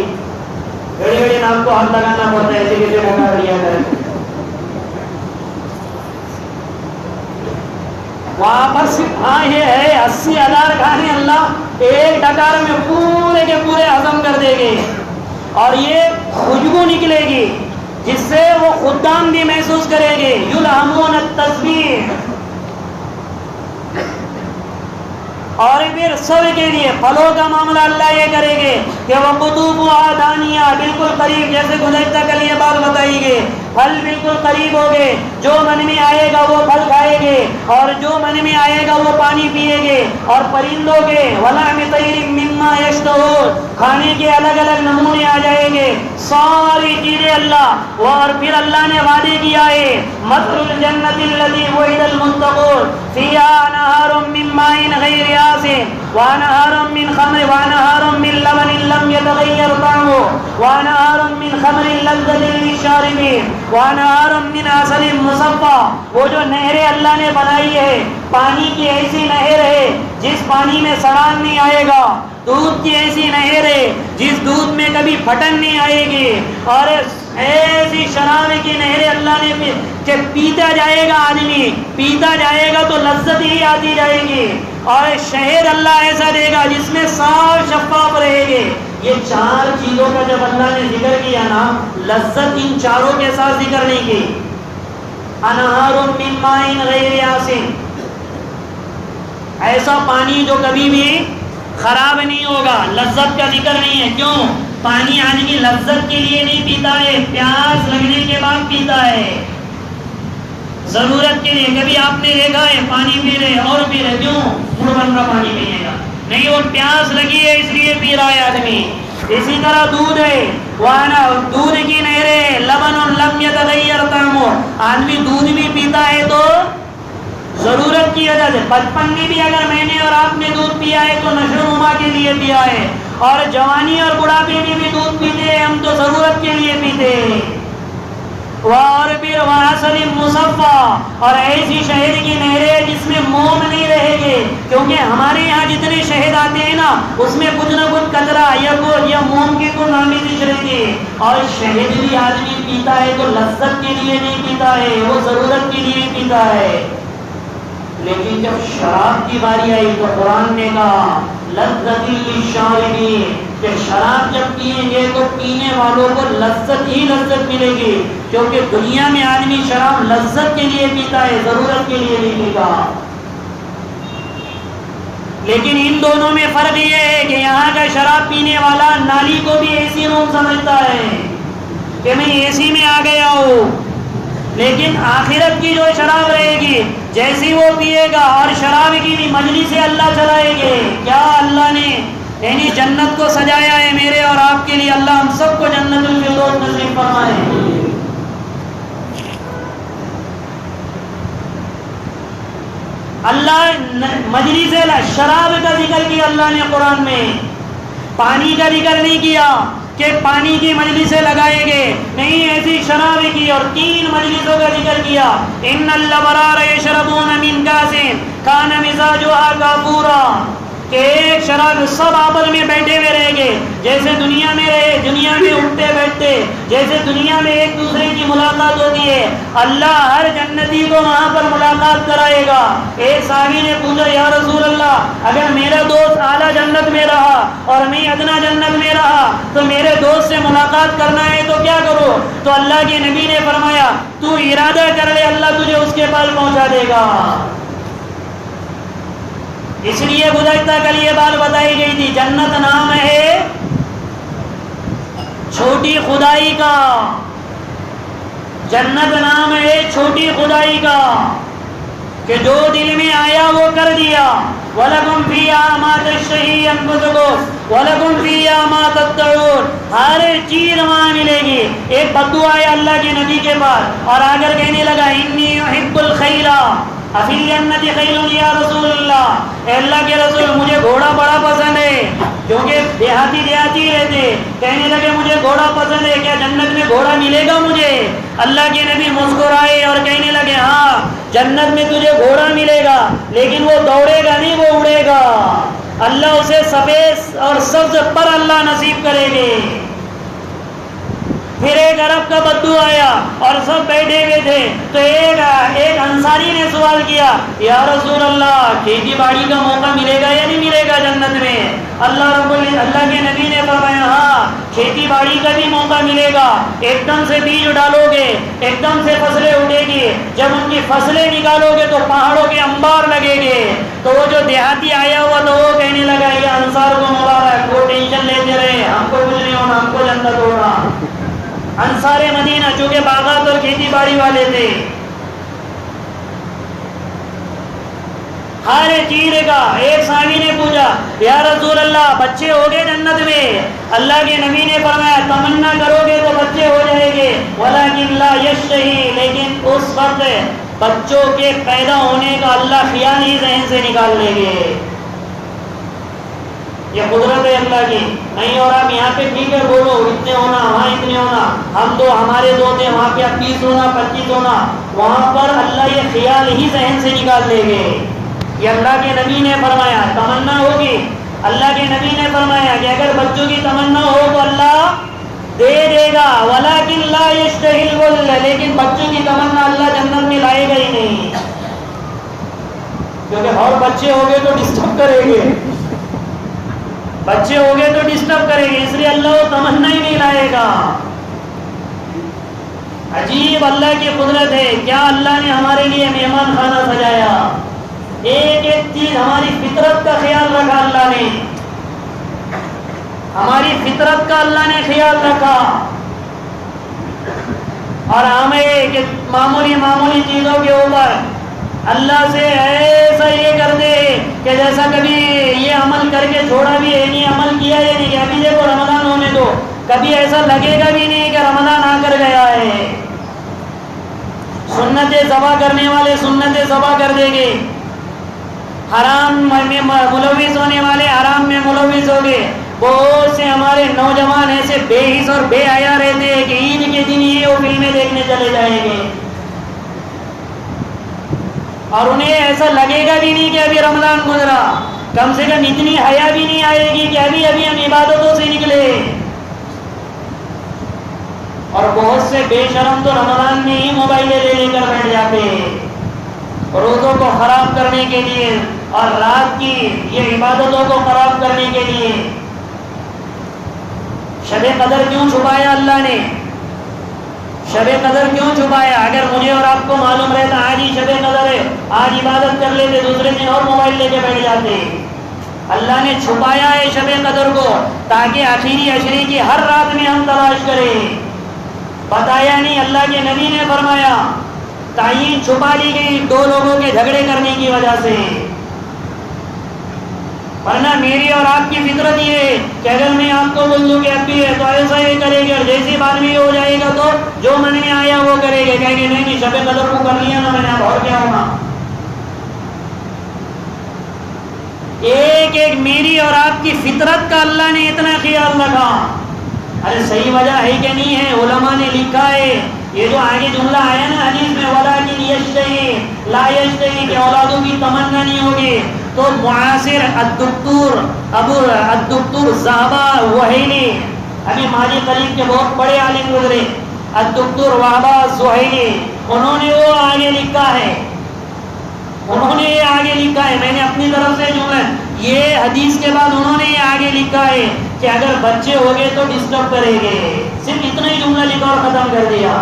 بڑی بڑی نام کو ہاتھ لگانا پڑتا ہے ایسے کیسے ڈکار لیا کرے۔ واپس ہاں یہ ہے 80,000 کھانے اللہ ایک ڈکار میں پورے کے پورے ہضم کر دے گے، اور یہ خوشبو نکلے گی جس سے وہ خدام بھی محسوس کریں گے۔ یلہمون التسبیح، اور پھر سب کے لیے پھلوں کا معاملہ اللہ یہ کرے گے کہ وہ قطوفها دانیہ، بالکل قریب، جیسے گزشتہ کل یہ بات بتائی گئی، پھل بالکل قریب ہو گئے، جو من میں آئے گا وہ پھل کھائے گے۔ اور جو من میں آئے گا وہ پانی پیے گے. اور پرندوں کے وَلَحْمِ طَيْرٍ مِّمَّا يَشْتَهُونَ کھانے کے الگ الگ نمونے آ جائیں گے, ساری چیزیں اللہ. اور پھر اللہ نے وعدے کیا ہے مَثَلُ الْجَنَّةِ الَّتِي وُعِدَ الْمُتَّقُونَ فِيهَا أَنْهَارٌ مِّن مَّاءٍ غَيْرِ آسِنٍ وَأَنْهَارٌ مِّن خَمْرٍ وَأَنْهَارٌ مِّن لَّبَنٍ لَّمْ يَتَغَيَّرْ طَعْمُهُ وَأَنْهَارٌ مِّن خَمْرٍ لَّذَّةٍ لِّلشَّارِبِينَ وَأَنْهَارٌ مِّنْ عَسَلٍ مُّصَفًّى. وہ جو نہریں اللہ نے بنائی ہے, پانی کی ایسی نہر ہے جس پانی میں سڑان نہیں آئے گا, دودھ کی ایسی نہر ہے جس دودھ میں کبھی پھٹن نہیں آئے گی, اور ایسی شراب کی نہریں اللہ نے کہ پیتا جائے گا, آدمی پیتا جائے گا تو لذت ہی آتی جائے گی. اور شہد اللہ ایسا دے گا جس میں صاف شفاف رہے گے. یہ چار چیزوں کا جب اللہ نے ذکر کیا نا, لذت ان چاروں کے ساتھ ذکر نہیں کی. انہار من ماء غیر آسن, ایسا پانی جو کبھی بھی خراب نہیں ہوگا. لذت کا ذکر نہیں ہے. کیوں؟ پانی آدمی لذت کے لیے نہیں پیتا ہے, پیاس لگنے کے بعد پیتا ہے, ضرورت کے لیے. کبھی آپ نے دیکھا ہے پانی پی رہے اور پی رہے, کیوں؟ موڈ بن رہا پانی پینے کا نہیں, وہ پیاس لگی ہے اس لیے پی رہا ہے آدمی. اسی طرح دودھ ہے, وانا دودھ کی نہریں لبن لم یتغیر طعمہ, آدمی دودھ بھی پیتا ہے تو ضرورت کی وجہ سے. بچپن میں بھی اگر میں نے اور آپ نے دودھ پیا ہے تو نشو و نما کے لیے پیا ہے, اور جوانی اور بڑھاپے میں بھی دودھ پیتے ہیں ہم تو ضرورت کے لیے پیتے ہیں. اور پھر وعسل مصفا, اور ایسی شہد کی نہریں جس میں موم نہیں رہے گے, کیونکہ ہمارے یہاں جتنے شہد آتے ہیں نا اس میں کچھ نہ کچھ کچرا یا موم کی کوئی نامیزش رہتی ہے. اور شہد بھی آدمی پیتا ہے تو لذت کے لیے نہیں پیتا ہے, وہ ضرورت کے لیے پیتا ہے. لیکن جب شراب کی باری آئی تو قرآن نے کہا لذت للشاربین, کہ شراب جب پیئیں گے تو پینے والوں کو لذت ہی لذت ملے گی, کیونکہ دنیا میں آدمی شراب لذت کے لیے پیتا ہے, ضرورت کے لیے نہیں پیتا. لیکن ان دونوں میں فرق یہ ہے کہ یہاں کا شراب پینے والا نالی کو بھی ایسی روم سمجھتا ہے کہ میں اے سی میں آ گیا ہوں, لیکن آخرت کی جو شراب رہے گی جیسی وہ پیے گا, اور شراب کی بھی مجلس سے اللہ چلائے گے. کیا اللہ نے یعنی جنت کو سجایا ہے میرے اور آپ کے لیے. اللہ ہم سب کو جنت الفردوس نصیب فرمائے. اللہ مجلس شراب کا ذکر کیا اللہ نے قرآن میں, پانی کا ذکر نہیں کیا کہ پانی کی مجلسیں لگائے گے, نہیں, ایسی شراب کی. اور 3 مجلسوں کا ذکر کیا. ان الابرار یشربون من کاس کان مزاجها کافورا, کہ ایک شراب سب آپس میں بیٹھے ہوئے رہیں گے جیسے دنیا میں رہے, دنیا میں اٹھتے بیٹھتے, جیسے دنیا میں ایک دوسرے کی ملاقات ہوتی ہے. اللہ ہر جنتی کو وہاں پر ملاقات کرائے گا. ایک صحابی نے پوچھا یا رسول اللہ, اگر میرا دوست اعلیٰ جنت میں رہا اور میں ادنا جنت میں رہا تو میرے دوست سے ملاقات کرنا ہے تو کیا کرو؟ تو اللہ کے نبی نے فرمایا تو ارادہ کر لے, اللہ تجھے اس کے پاس پہنچا دے گا. اس لیے گزشتہ کل یہ بات بتائی گئی تھی, جنت نام ہے چھوٹی خدائی کا, جنت نام ہے چھوٹی خدائی کا, کہ جو دل میں آیا وہ کر دیا. وَلَكُمْ فِيهَا مَا تَشْتَهِي أَنفُسُكُمْ وَلَكُمْ فِيهَا مَا تَدَّعُونَ, ہر چیز وہاں ملے گی. ایک بدو آیا اللہ کے نبی کے پاس اور آ کر کہنے لگا انی احب الخیل افی الجنت خیل یا رسول اللہ, اے اللہ کے رسول مجھے گھوڑا بڑا پسند ہے, کیونکہ دیہاتی رہتے. کہنے لگے مجھے گھوڑا پسند ہے, کیا جنت میں گھوڑا ملے گا مجھے؟ اللہ کے نبی مسکرائے اور کہنے لگے ہاں جنت میں تجھے گھوڑا ملے گا, لیکن وہ دوڑے گا نہیں, وہ اڑے گا. اللہ اسے سفید اور سبز پر اللہ نصیب کرے گے. پھر ایک عرب کا بدو آیا اور سب بیٹھے ہوئے تھے تو ایک انصاری نے سوال کیا یا رسول اللہ کھیتی باڑی کا موقع ملے گا یا نہیں ملے گا جنت میں؟ اللہ کے نبی نے فرمایا ہاں کھیتی باڑی کا بھی موقع ملے گا. ایک دم سے بیج ڈالو گے, ایک دم سے فصلیں اٹھے گی, جب ان کی فصلیں نکالو گے تو پہاڑوں کے انبار لگے گے. تو وہ جو دیہاتی آیا ہوا تو وہ کہنے لگا یہ انصار کو مبارک, وہ ٹینشن لیتے رہے, ہم کو کچھ نہیں ہونا, ہم کو جنت ہونا. انصار مدینہ چونکہ باغات اور کھیتی باڑی والے تھے. ہر چیز کا. ایک صحابی نے پوچھا یا رسول اللہ بچے ہو گئے جنت میں؟ اللہ کے نبی نے فرمایا تمنا کرو گے تو بچے ہو جائیں گے، ولکن لا یشتہی، لیکن اس وقت بچوں کے پیدا ہونے کا اللہ خیال ہی ذہن سے نکال لیں گے. یہ قدرت ہے اللہ کی. نہیں اور آپ یہاں پہ ٹھیک ہے بولو اتنے ہونا وہاں اتنے ہونا، ہم تو ہمارے دو تھے وہاں پہ 30 ہونا 25 ہونا، وہاں پر اللہ یہ خیال ہی ذہن سے نکال لیں گے. یہ اللہ کے نبی نے فرمایا تمنا ہوگی. اللہ کے نبی نے فرمایا کہ اگر بچوں کی تمنا ہو تو اللہ دے دے گا، ولکن لا یشتہی الولد، لیکن بچوں کی تمنا اللہ جنت میں لائے گا ہی نہیں، کیونکہ اور بچے ہو گئے تو ڈسٹرب کریں گے، بچے ہو گئے تو ڈسٹرب کریں گے، اس لیے اللہ وہ تمنا ہی نہیں لائے گا. عجیب اللہ کی قدرت ہے. کیا اللہ نے ہمارے لیے مہمان خانہ سجایا. ایک ایک چیز ہماری فطرت کا خیال رکھا اللہ نے، ہماری فطرت کا اللہ نے خیال رکھا. اور ہمیں کہ معمولی معمولی چیزوں کے اوپر اللہ سے ایسا یہ کر دے کہ جیسا کبھی یہ عمل کر کے چھوڑا بھی ہے نہیں، عمل کیا ہے نہیں کہ ابھی دیکھو رمضان ہونے دو، کبھی ایسا لگے گا بھی نہیں کہ رمضان آ کر گیا ہے. سنتیں ذبح کرنے والے سنتیں ذبح کر دیں گے، حرام میں ملوث ہونے والے حرام میں ملوث ہو گئے. بہت سے ہمارے نوجوان ایسے بے حس اور بے حیا رہتے ہیں کہ عید کے دن یہ وہ فلمیں دیکھنے چلے جائیں گے، اور انہیں ایسا لگے گا بھی نہیں کہ ابھی رمضان گزرا، کم سے کم اتنی حیا بھی نہیں آئے گی کہ ابھی ابھی ہم عبادتوں سے نکلے. اور بہت سے بے شرم تو رمضان میں ہی موبائلیں لے کر بیٹھ جاتے ہیں روزوں کو خراب کرنے کے لیے اور رات کی یہ عبادتوں کو خراب کرنے کے لیے. شب قدر کیوں چھپایا اللہ نے؟ شب قدر کیوں چھپایا؟ اگر مجھے اور آپ کو معلوم رہتا آج ہی شب قدر ہے، آج عبادت کر لیتے، دوسرے دن اور موبائل لے کے بیٹھ جاتے. اللہ نے چھپایا ہے شب قدر کو تاکہ آخری عشرے کی ہر رات میں ہم تلاش کریں. بتایا نہیں. اللہ کے نبی نے فرمایا تعین چھپا لی گئی 2 لوگوں کے جھگڑے کرنے کی وجہ سے، ورنہ میری اور آپ کی فطرت یہ ہے کہ اگر میں آپ کو بول دوں کہ اب بھی ہے تو ایسا ہی کرے گا، اور جیسی بات بھی ہو جائے گا تو جو من میں آیا وہ کرے گا، کہیں گے نہیں شب قدر کو کر لیا نا میں نے، اب اور کیا ہونا. ایک ایک میری اور آپ کی فطرت کا اللہ نے اتنا خیال رکھا. ارے صحیح وجہ ہے کہ نہیں ہے؟ علماء نے لکھا ہے. یہ جو آگے جملہ آیا نا حدیث میں ولکن یشتہی لا یشتہی کہ اولادوں کی تمنا نہیں ہوگی، تو معاصر الدکتور زہبا وحیلی، ابھی ماضی قریب کے بہت بڑے عالم گزرے، الدکتور وہبہ زہیلی، انہوں نے وہ آگے لکھا ہے، انہوں نے یہ آگے لکھا ہے، میں نے اپنی طرف سے جو ہے یہ حدیث کے بعد انہوں نے یہ آگے لکھا ہے کہ اگر بچے ہو گئے تو ڈسٹرب کریں گے. صرف اتنا ہی جملہ لکھا اور ختم کر دیا.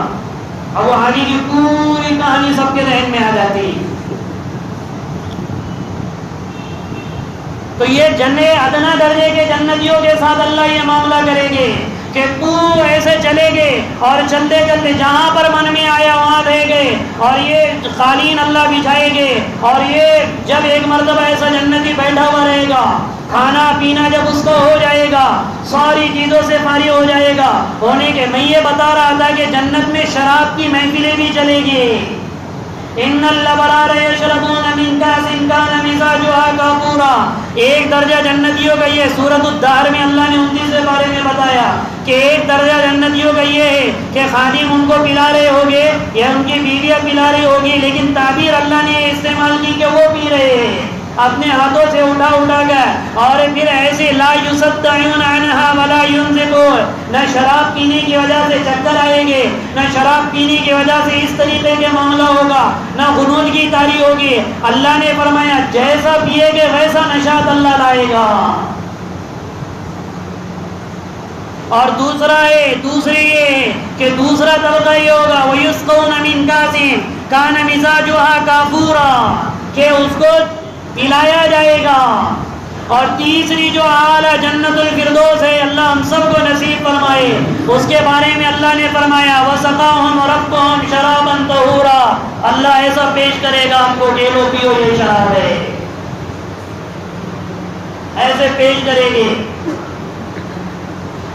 اب وہ آگے کی پوری کہانی سب کے ذہن میں آ جاتی. تو یہ جنت ادنا درجے کے جنتیوں کے ساتھ اللہ یہ معاملہ کریں گے کہ تو ایسے چلے گئے اور چلتے چلتے جہاں پر من میں آیا وہاں رہ گئے، اور یہ قالین اللہ بچھائے گے، اور یہ جب ایک مرتبہ ایسا جنتی بیٹھا ہوا رہے گا، کھانا پینا جب اس کو ہو جائے گا، ساری چیزوں سے فارغ ہو جائے گا ہونے کے. میں یہ بتا رہا تھا کہ جنت میں شراب کی محفلیں بھی چلے گی. ان الابرار یشربون من کاس کان مزاجها کافورا. ایک درجہ جنتیوں کا یہ سورۃ الدہر میں اللہ نے 29 بارے میں بتایا کہ ایک درجہ جنتیوں کا یہ ہے کہ خادم ان کو پلا رہے ہوگے یا ان کی بیویاں پلا رہی ہوگی، لیکن تعبیر اللہ نے استعمال کی کہ وہ پی رہے ہیں اپنے ہاتھوں سے اٹھا کر، اور پھر ایسے لا یصدعون عنها ولا ينزفون، نہ شراب پینے کی وجہ سے چکر آئیں گے، نہ شراب پینے کی وجہ سے اس طریقے کے معاملہ ہوگا، نہ غنون کی تاری ہوگی. اللہ نے فرمایا جیسا پیے گے ویسا نشاط اللہ لائے گا. اور دوسری یہ کہ دوسرا طبقہ یہ ہوگا وَيُسْقَوْنَ مِنْ كَاسٍ كَانَ مِزَاجُهَا كَافُورًا، کہ اس کو پلایا جائے گا. اور تیسری جو اعلیٰ جنت الفردوس ہے، اللہ ہم سب کو نصیب فرمائے، اس کے بارے میں اللہ نے فرمایا وَسَقَاهُمْ رَبُّهُمْ شَرَابًا طَهُورًا، اللہ ایسا پیش کرے گا ہم کو کہ لو پیو یہ شراب ہے. ایسے پیش کریں گے.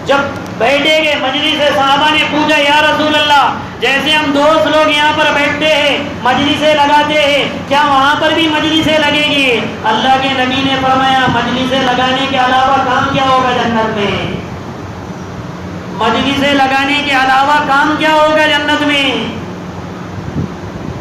جب بیٹھے گے مجلس سے صحابہ نے پوچھا یا رسول اللہ جیسے ہم دوست لوگ یہاں پر بیٹھتے ہیں مجلسیں لگاتے ہیں کیا وہاں پر بھی مجلسیں لگے گی؟ اللہ کے نبی نے فرمایا مجلسیں لگانے کے علاوہ کام کیا ہوگا جنت میں؟ مجلسیں لگانے کے علاوہ کام کیا ہوگا جنت میں؟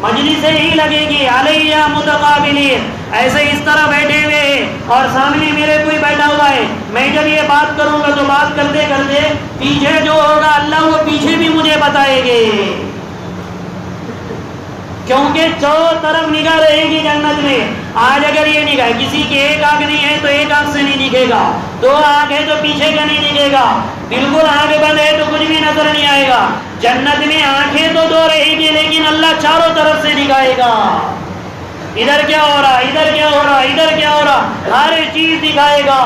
مجلسیں ہی لگے گی. علیہ متقابلین ایسے اس طرح بیٹھے ہوئے اور سامنے میرے کوئی بیٹھا ہوا ہے, میں جب یہ بات کروں گا تو بات کرتے کرتے پیچھے جو ہوگا اللہ وہ پیچھے بھی مجھے بتائے گے, کیونکہ چاروں طرف نگاہ رہے گی جنت میں. آج اگر یہ نگاہ کسی کی ایک آنکھ نہیں ہے تو ایک آنکھ سے نہیں دکھے گا, دو آنکھ ہے تو پیچھے کا نہیں دکھے گا, بالکل آنکھ بند ہے تو کچھ بھی نظر نہیں آئے گا. جنت میں آنکھیں تو دو رہے گی لیکن اللہ چاروں طرف سے دکھائے گا. ادھر کیا ہو رہا, ادھر کیا ہو رہا, ادھر کیا ہو رہا, ہر چیز دکھائے گا.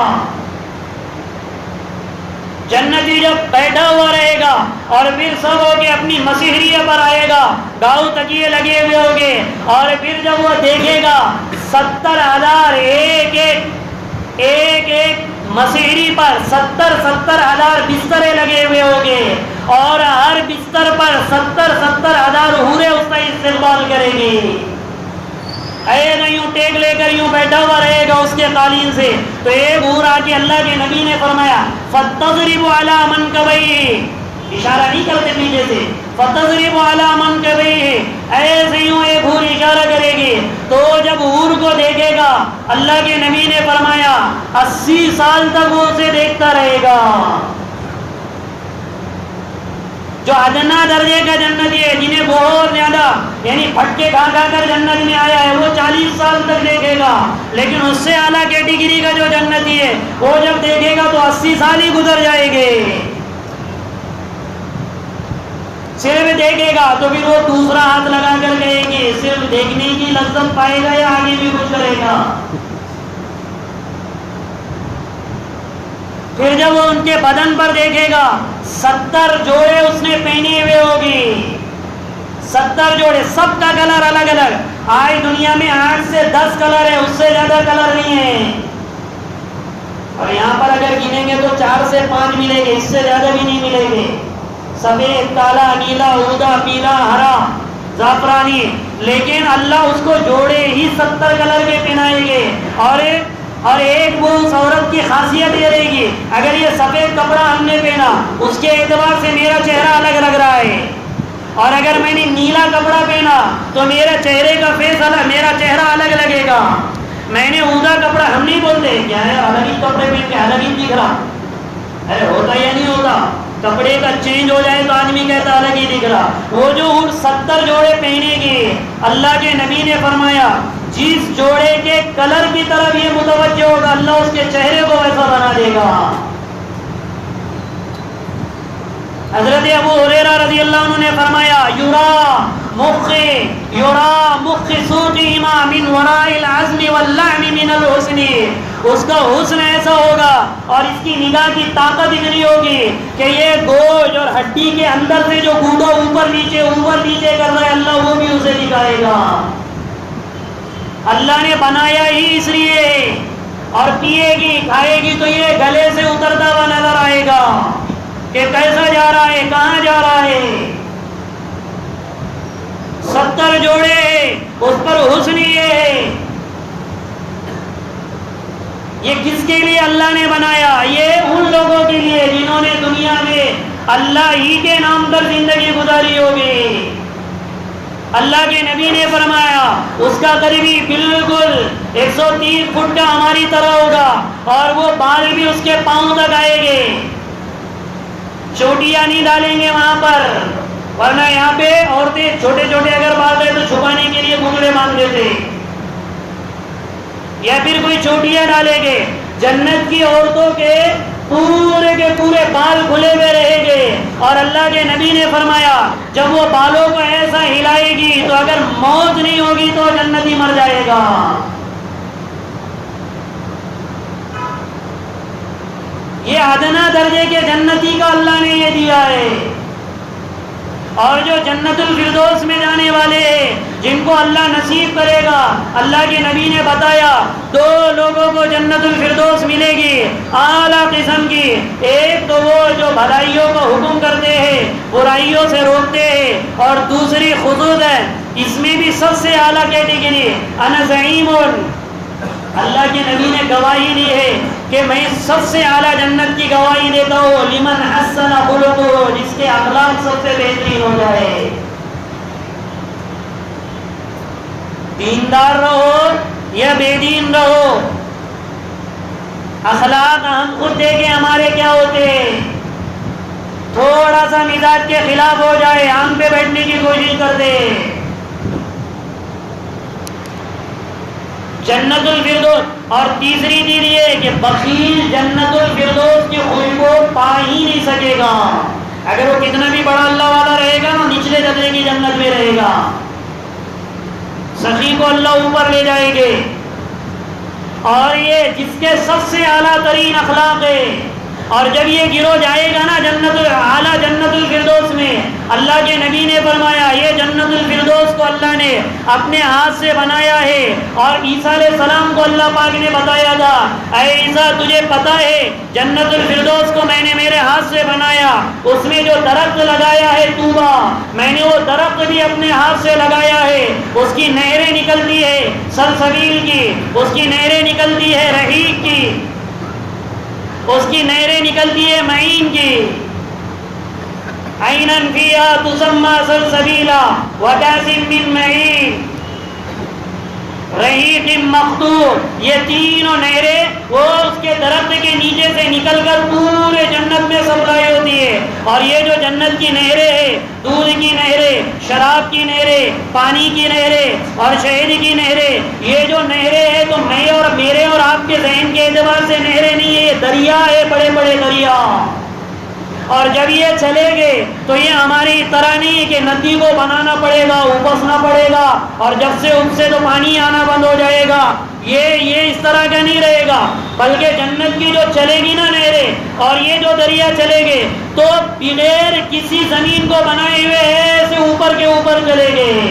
جنتی جب بیٹھا ہوا رہے گا اور پھر سب ہو کے اپنی مسیحریے پر آئے گا, گاؤں تکیے لگے ہوئے ہوگے, اور پھر جب وہ دیکھے گا 70,000 ایک ایک مسیحری پر 70,000 بسترے لگے ہوئے ہوگے, اور ہر بستر پر 70,000 حوریں اس کا استقبال کریں گی. یوں ٹیک لے کر یوں بیٹھا ہوا رہے گا اس کے قالین سے, تو ایک حور آ کے اللہ کے نبی نے فرمایا فَتَضْرِبُ عَلَى مَنْكَبَيْهِ, اشارہ نہیں کرتے پیچھے سے, فَتَضْرِبُ عَلَى مَنْكَبَيْهِ, ایسے یوں ایک حور اشارہ کرے گی. تو جب حور کو دیکھے گا اللہ کے نبی نے فرمایا 80 سال تک وہ اسے دیکھتا رہے گا. جو ادنا درجے کا جنتی ہے جنہیں بہت زیادہ یعنی پھٹکے کھا کھا کر جنت میں آیا ہے وہ 40 سال تک دیکھے گا, لیکن اس سے اعلیٰ کیٹیگری کا جو جنتی ہے وہ جب دیکھے گا تو 80 سال ہی گزر جائے گے. صرف دیکھے گا تو پھر وہ دوسرا ہاتھ لگا کر کہے گی صرف دیکھنے کی لذت پائے گا یا آگے بھی کچھ کرے گا. پھر جب وہ ان کے بدن پر دیکھے گا 70 جوڑے اس نے پہنے ہوئے ہوگی, 70 جوڑے, سب کا کلر الگ الگ. آج دنیا میں 8 سے 10 کلر ہے, اس سے زیادہ کلر نہیں ہے, اور یہاں پر اگر گنیں گے تو 4 سے 5 ملیں گے, اس سے زیادہ بھی نہیں ملیں گے. سفید, کالا, نیلا, اودہ, پیلا, ہرا, زعفرانی, لیکن اللہ اس کو جوڑے ہی 70 کلر کے پہنائیں گے. اور ایک وہ اس عورت کی خاصیت یہ رہے گی اگر یہ سفید کپڑا ہم نے پہنا اس کے اعتبار سے میرا چہرہ الگ لگ رہا ہے, اور اگر میں نے نیلا کپڑا پہنا تو میرے چہرے کا فیس الگ, میرا چہرہ الگ لگے گا. میں نے اوندا کپڑا, ہم نہیں بولتے کیا ہے الگ ہی کپڑے پہن کے الگ ہی دکھ رہا, ارے ہوتا یا نہیں ہوتا, کپڑے کا چینج ہو جائے تو آدمی کہتا الگ ہی دکھ رہا. وہ جو 70 جوڑے پہنے گی اللہ کے نبی نے فرمایا جس جوڑے کے کلر کی طرف یہ متوجہ ہوگا اللہ اس کے چہرے کو ویسا بنا دے گا. حضرت ابو ہریرہ رضی اللہ عنہ نے فرمایا یرا مخ سوقہما من وراء العظم واللعن من الحسن, اس کا حسن ایسا ہوگا اور اس کی نگاہ کی طاقت اتنی ہوگی کہ یہ گوشت اور ہڈی کے اندر سے جو گودا اوپر نیچے کر رہا ہے اللہ وہ بھی اسے دکھائے گا. اللہ نے بنایا ہی اس لیے, اور پیے گی کھائے گی تو یہ گلے سے اترتا ہوا نظر آئے گا کہ کیسا جا رہا ہے, کہاں جا رہا ہے. 70 جوڑے, اس پر حسن یہ ہے. یہ کس کے لیے اللہ نے بنایا؟ یہ ان لوگوں کے لیے جنہوں نے دنیا میں اللہ ہی کے نام پر زندگی گزاری ہوگی. اللہ کے نبی نے فرمایا اس کا قریبی بالکل 130 فٹ کا ہماری طرح ہوگا, اور وہ بال بھی اس کے پاؤں تک آئے گے, چوٹیاں نہیں ڈالیں گے وہاں پر, ورنہ یہاں پہ عورتیں چھوٹے چھوٹے اگر بال رہے تو چھپانے کے لیے گھنگرے باندھ دیتے, یا پھر کوئی چوٹیاں ڈالیں گے. جنت کی عورتوں کے پورے بال کھلے ہوئے رہیں گے, اور اللہ کے نبی نے فرمایا جب وہ بالوں کو ایسا ہلائے گی تو اگر موت نہیں ہوگی تو جنتی مر جائے گا. یہ ادنا درجے کے جنتی کا اللہ نے یہ دیا ہے. اور جو جنت الفردوس میں جانے والے ہیں جن کو اللہ نصیب کرے گا، اللہ کے نبی نے بتایا 2 لوگوں کو جنت الفردوس ملے گی اعلیٰ قسم کی. ایک تو وہ جو بھلائیوں کو حکم کرتے ہیں، برائیوں سے روکتے ہیں، اور دوسری خدود ہے. اس میں بھی سب سے اعلیٰ کیٹیگری انا زعیم. اللہ کے نبی نے گواہی دی ہے کہ میں سب سے اعلیٰ جنت کی گواہی دیتا ہوں لمن حسن خلقہ، جس کے اخلاق سب سے بہترین ہو جائے. دیندار رہو یا بے دین رہو، اخلاق ہم خود دیکھیں ہمارے کیا ہوتے ہیں. تھوڑا سا مزاج کے خلاف ہو جائے آنکھ پہ بیٹھنے کی کوشش کرتے. جنت الفردوس. اور تیسری چیز یہ ہے کہ بخیل جنت الفردوس کی خوشبو پا ہی نہیں سکے گا. اگر وہ کتنا بھی بڑا اللہ والا رہے گا نا، نچلے درجے کی جنت میں رہے گا. سخی کو اللہ اوپر لے جائیں گے. اور یہ جس کے سب سے اعلیٰ ترین اخلاق ہے، اور جب یہ گروہ جائے گا نا اعلیٰ جنت الفردوس میں، اللہ کے نبی نے فرمایا یہ جنت الفردوس کو اللہ نے اپنے ہاتھ سے بنایا ہے. اور عیسیٰ علیہ السلام کو اللہ پاک نے بتایا تھا اے عیسیٰ تجھے پتہ ہے جنت الفردوس کو میں نے میرے ہاتھ سے بنایا، اس میں جو درخت لگایا ہے طوبہ، میں نے وہ درخت بھی اپنے ہاتھ سے لگایا ہے. اس کی نہریں نکلتی ہے سلسبیل کی، اس کی نہریں نکلتی ہے رحیق کی، اس کی نہریں نکلتی ہے معین کی. عینن فیہا تسمی سلسبیلا وکأس من معین رحیق مختوم. یہ تینوں نہریں وہ اس کے درخت کے نیچے سے نکل کر پورے جنت میں سپلائی ہوتی ہے. اور یہ جو جنت کی نہریں ہیں، دودھ کی نہریں، شراب کی نہریں، پانی کی نہریں اور شہد کی نہریں، یہ جو نہریں ہیں تو میں اور میرے اور آپ کے ذہن کے اعتبار سے نہریں نہیں ہے، یہ دریا ہے، بڑے بڑے دریا. اور جب یہ چلے گئے تو یہ ہماری طرح نہیں ہے کہ ندی کو بنانا پڑے گا، اپسنا پڑے گا، اور جب سے ان سے تو پانی آنا بند ہو جائے گا. یہ اس طرح کا نہیں رہے گا، بلکہ جنت کی جو چلے گی نا نہریں اور یہ جو دریا چلے گے تو بغیر کسی زمین کو بنائے ہوئے ایسے اوپر کے اوپر چلے گئے.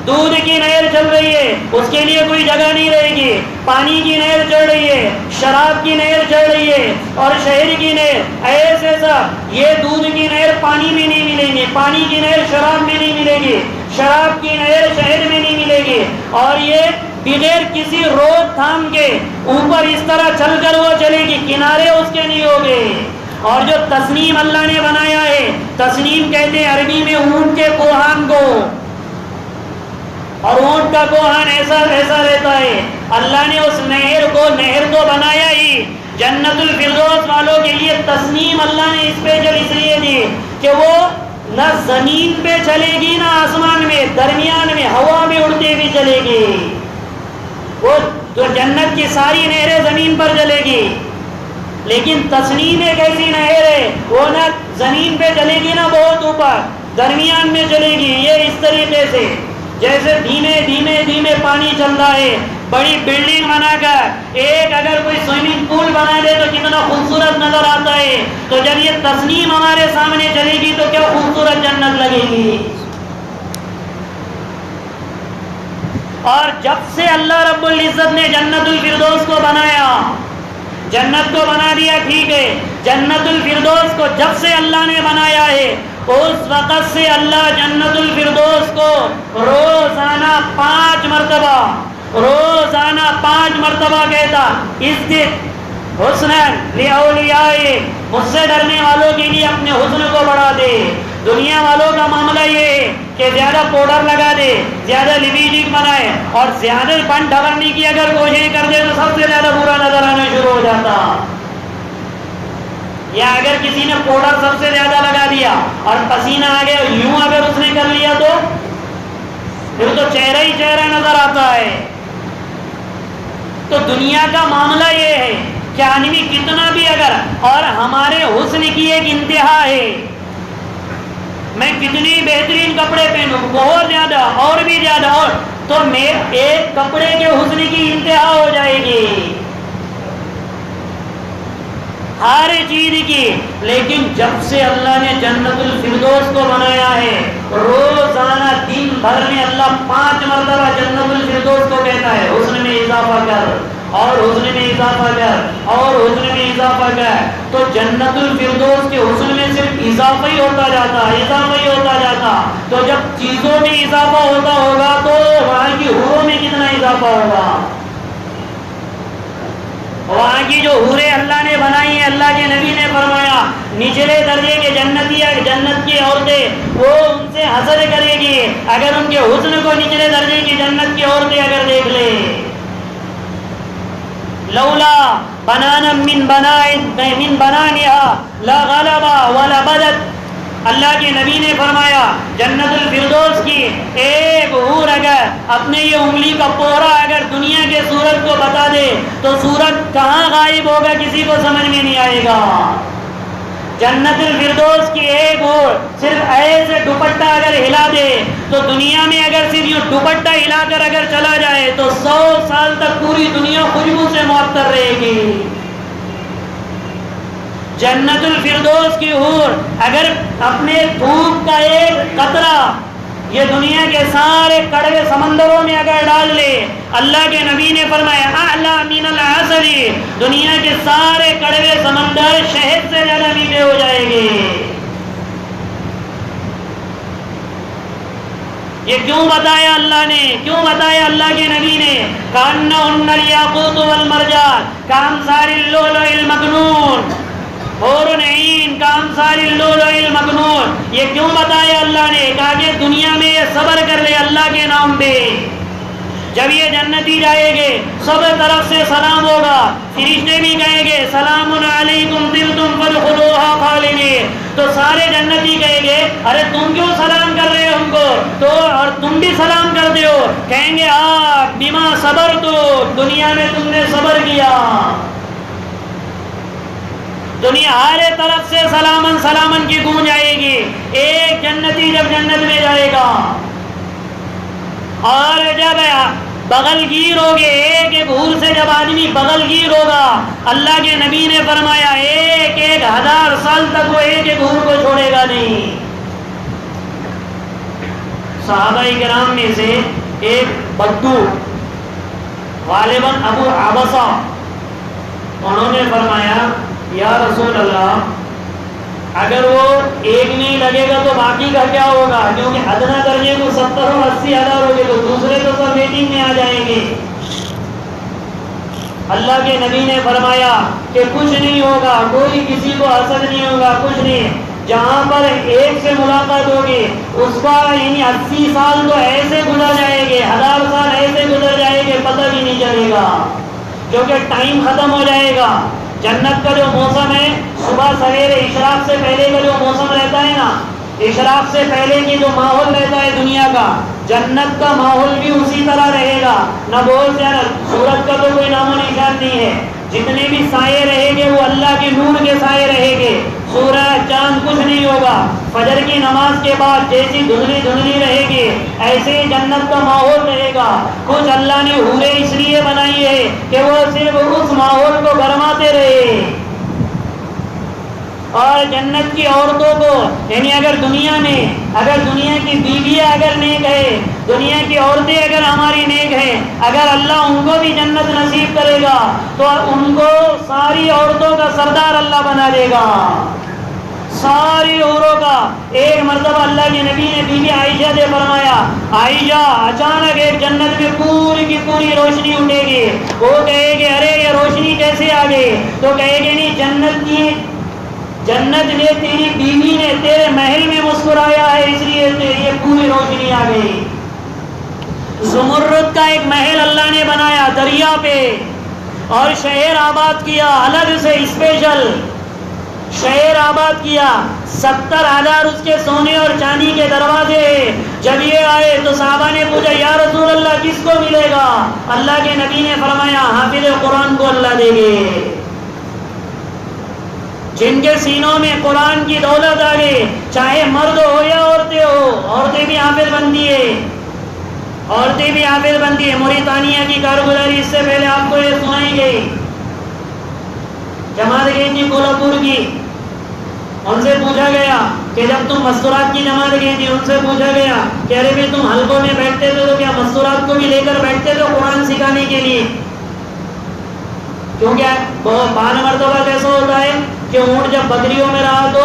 دودھ کی نہر چل رہی ہے، اس کے لیے کوئی جگہ نہیں رہے گی. پانی کی نہر چل رہی ہے، شراب کی نہر چل رہی ہے اور شہد کی نہر. ایسے سب یہ دودھ کی نہر پانی میں نہیں ملیں گی، پانی کی نہر شراب میں نہیں ملے گی، شراب کی نہر شہد میں نہیں ملے گی. اور یہ بغیر کسی روک تھام کے اوپر اس طرح چل کر وہ چلے گی، کنارے اس کے نہیں ہوگے. اور جو تسنیم اللہ نے بنایا ہے، تسنیم کہتے ہیں عربی میں اونٹ کے کوہان کو، اور اونٹ کا کوہان ایسا رہتا ہے. اللہ نے اس نہر کو بنایا ہی جنت الفردوس والوں کے لیے. تسنیم اللہ نے اسپیشل اس لیے دی کہ وہ نہ زمین پہ چلے گی نہ آسمان میں، درمیان میں ہوا میں اڑتے بھی چلے گی. وہ جو جنت کی ساری نہریں زمین پر چلے گی، لیکن تسنیم ایک ایسی نہر ہے وہ نہ زمین پہ چلے گی نہ بہت اوپر، درمیان میں چلے گی. یہ اس طریقے سے جیسے دھیمے دھیمے دھیمے پانی چل رہا ہے. بڑی بلڈنگ بنا کر ایک اگر کوئی سوئمنگ پول بنا دے تو کتنا خوبصورت نظر آتا ہے، تو جب یہ تسنیم ہمارے سامنے چلے گی تو کیا خوبصورت جنت لگے گی. اور جب سے اللہ رب العزت نے جنت الفردوس کو بنایا، جنت کو بنا دیا ٹھیک ہے، جنت الفردوس کو جب سے اللہ نے بنایا ہے اس وقت سے اللہ جنت الفردوس کو روزانہ 5 مرتبہ کہتا اس دن حسن لأولیاء، مجھ سے ڈرنے والوں کے لیے اپنے حسن کو بڑھا دے. دنیا والوں کا معاملہ یہ ہے کہ زیادہ پاؤڈر لگا دے، زیادہ لپسٹک بنائے اور زیادہ بن ڈھورنے کی اگر کوشش کر دے تو سب سے زیادہ برا نظر آنا شروع ہو جاتا. یا اگر کسی نے پاؤڈر سب سے زیادہ لگا دیا اور پسینہ آ گیا یوں اگر اس نے کر لیا تو پھر تو چہرہ ہی چہرہ نظر آتا ہے. تو دنیا کا معاملہ یہ ہے کہ آدمی کتنا بھی اگر، اور ہمارے حسن کی ایک انتہا ہے، میں کتنی بہترین کپڑے پہنوں بہت زیادہ اور بھی زیادہ، اور تو میں ایک کپڑے کے حسن کی انتہا ہو جائے گی. ہر چیز کی، لیکن جب سے اللہ نے جنت الفردوس کو بنایا ہے، روزانہ دن بھر میں اللہ 5 مرتبہ جنت الفردوس کو کہتا ہے حسن میں اضافہ کر، اور حسن میں اضافہ کر، اور حسن میں اضافہ کر. تو جنت الفردوس کے حسن میں صرف اضافہ ہی ہوتا جاتا، اضافہ ہی ہوتا جاتا. تو جب چیزوں میں اضافہ ہوتا ہوگا تو وہاں کی حوروں میں کتنا اضافہ ہوگا. وہاں کی جو حوریں اللہ نے بنائی ہیں، اللہ کے نبی نے فرمایا نچلے درجے کے جنتی، جنت کی عورتیں وہ ان سے حسد کرے گی اگر ان کے حسن کو نچلے درجے کی جنت کی عورتیں اگر دیکھ لے. لولا بنانا من بنانها لغلبا ولبدت. اللہ کے نبی نے فرمایا جنت الفردوس کی ایک حور اگر اپنے یہ انگلی کا پورا اگر دنیا کے سورج کو بتا دے تو سورج کہاں غائب ہوگا کسی کو سمجھ میں نہیں آئے گا. جنت الفردوس کی ایک حور صرف ایسے دوپٹہ اگر ہلا دے تو دنیا میں اگر صرف یہ دوپٹہ ہلا کر اگر چلا جائے تو 100 سال تک پوری دنیا خوشبو سے معطر رہے گی. جنت الفردوس کی حور اگر اپنے دھوپ کا ایک قطرہ یہ دنیا کے سارے کڑوے سمندروں میں اگر ڈال لے، اللہ کے نبی نے فرمایا اعلی من العسل، دنیا کے سارے کڑوے سمندر شہد سے زیادہ میٹھے ہو جائیں گے. یہ کیوں بتایا اللہ نے، کیوں بتایا اللہ کے نبی نے؟ کانہن الیاقوت والمرجان کامثال اللؤلؤ المکنون، حور عین کامثال اللؤلؤ المکنون. یہ کیوں بتایا اللہ نے؟ کہا کہ دنیا میں یہ صبر کر لے اللہ کے نام پہ. جب یہ جنتی جائیں گے سب طرف سے سلام ہوگا، فرشتے بھی کہیں گے سلام علیکم طبتم فادخلوها خالدین. تو سارے جنتی کہیں گے ارے تم کیوں سلام کر رہے ہو ہم کو، تو اور تم بھی سلام کرتے ہو. کہیں گے آپ بما صبرتم، دنیا میں تم نے صبر کیا. دنیا ہر طرف سے سلامن سلامن کی گونج آئے گی. ایک جنتی جب جنت میں جائے گا اور جب بغل گیر ہوگے، ایک ایک حور سے جب آدمی بغل گیر ہوگا، اللہ کے نبی نے فرمایا 1000 سال تک وہ ایک ایک حور کو چھوڑے گا نہیں. صحابہ کرام میں سے ایک بدو غالباً ابو عبسہ، انہوں نے فرمایا یا رسول اللہ اگر وہ ایک نہیں لگے گا تو باقی کا کیا ہوگا، کیونکہ ادنا درجے کو 70 اور 80 ہزار ہو گئے تو دوسرے تو سب ویٹنگ میں آ جائیں گے. اللہ کے نبی نے فرمایا کہ کچھ نہیں ہوگا، کوئی کسی کو حسد نہیں ہوگا، کچھ نہیں. جہاں پر ایک سے ملاقات ہوگی اس کا یعنی 80 سال تو ایسے گزر جائیں گے، 1000 سال ایسے گزر جائیں گے پتہ بھی نہیں چلے گا، کیونکہ ٹائم ختم ہو جائے گا. جنت کا جو موسم ہے صبح سویرے اشراق سے پہلے کا جو موسم رہتا ہے نا، اشراق سے پہلے کی جو ماحول رہتا ہے دنیا کا، جنت کا ماحول بھی اسی طرح رہے گا. نہ بہت زیادہ سورج کا تو کوئی نام و نشان نہیں ہے، جتنے بھی سائے رہیں گے وہ اللہ کے نور کے سائے رہیں گے. سورج چاند کچھ نہیں ہوگا. فجر کی نماز کے بعد جیسی دھندلی دھندلی رہے گی ایسے ہی جنت کا ماحول رہے گا. کچھ اللہ نے حوریں اس لیے بنائی ہے کہ وہ صرف اس ماحول کو گرماتے رہے. اور جنت کی عورتوں کو یعنی اگر دنیا کی بیویاں اگر نیک ہے، دنیا کی عورتیں اگر ہماری نیک ہیں، اگر اللہ ان کو بھی جنت نصیب کرے گا تو ان کو ساری عورتوں کا سردار اللہ بنا دے گا، ساری عورتوں کا. ایک مرتبہ اللہ کے نبی نے بی بی عائشہ سے فرمایا عائشہ اچانک ایک جنت میں پوری کی پوری روشنی اٹھے گی. وہ کہے گی ارے یہ روشنی کیسے آ گئی؟ تو کہے گی نہیں جنت نے تیری بیوی نے تیرے محل میں مسکرایا ہے اس لیے یہ پوری روشنی آ گئی. زمرد کا ایک محل اللہ نے بنایا دریا پہ اور شہر آباد کیا، الگ سے اسپیشل شہر آباد کیا. 70,000 اس کے سونے اور چاندی کے دروازے. جب یہ آئے تو صحابہ نے پوچھا یا رسول اللہ کس کو ملے گا؟ اللہ کے نبی نے فرمایا حافظ قرآن کو اللہ دے گے. جن کے سینوں میں قرآن کی دولت آ گئی، چاہے مرد ہو یا عورتیں ہو، عورتیں بھی حافظ بنتی ہے. موریتانیہ کی کارگزاری اس سے پہلے آپ کو یہ سنائی گئی. جماعت گئی تھی کولہاپور کی، ان سے پوچھا گیا کہ جب تم مستورات کی جماعت گئی تھی، ان سے پوچھا گیا کہ ارے بھی تم حلقوں میں بیٹھتے تھے تو کیا مستورات کو بھی لے کر بیٹھتے تھے قرآن سکھانے کے لیے؟ کیونکہ بعض مرتبہ کیسا ہوتا ہے کہ اونٹ جب بکریوں میں رہا تو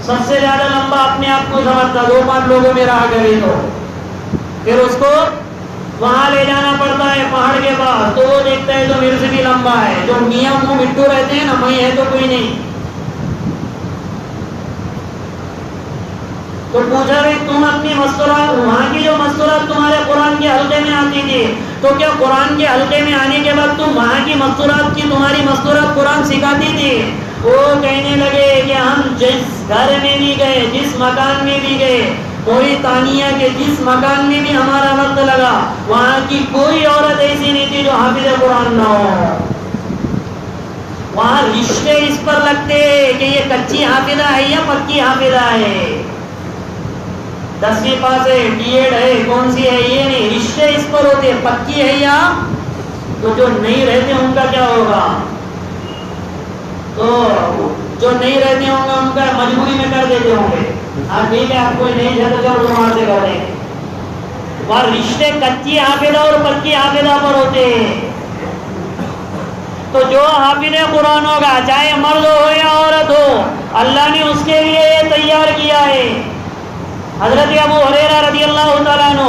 سب سے زیادہ لمبا اپنے آپ کو سمجھتا، 2-5 لوگوں میں رہا کرے تو پھر اس کو وہاں لے جانا پڑتا ہے پہاڑ کے پاس، تو وہ دیکھتا ہے تو میرے سے بھی لمبا ہے، جو میاں منہ مٹھو رہتے ہیں نا، میں ہے تو کوئی نہیں۔ تو پوچھا بھائی تم اپنی مستورات، وہاں کی جو مستورات تمہارے قرآن کے حلقے میں آتی تھی، تو کیا قرآن کے حلقے میں آنے کے بعد تم وہاں کی مستورات کی تمہاری مستورات قرآن سکھاتی تھی؟ وہ کہنے لگے کہ ہم جس گھر میں بھی گئے، جس مکان میں بھی گئے، موریتانیہ کے جس مکان میں بھی ہمارا وقت لگا، وہاں کی کوئی عورت ایسی نہیں تھی جو حافظ قرآن نہ ہو۔ وہاں رشتے اس پر لگتے کہ یہ کچی حافظہ ہے یا پکی حافظہ ہے، 10ویں پاس ہے، بی ایڈ ہے، کون سی ہے، یہ نہیں، رشتے اس پر ہوتے پکی ہے یا، تو جو نہیں رہتے ان کا کیا ہوگا؟ تو جو نہیں رہتے ہوں گے ان کا مجبوری میں کر دیتے ہوں گے، ہاں ٹھیک ہے آپ کوئی نہیں ہے تو چلو وہاں سے کر دیں گے۔ وہاں رشتے کچی حافظہ اور پکی حافظہ پر ہوتے ہیں۔ تو جو حافظ قرآن ہوگا، چاہے مرد ہو یا عورت ہو، اللہ نے اس کے لیے یہ تیار کیا ہے۔ حضرت ابو ہریرہ رضی اللہ تعالیٰ عنہ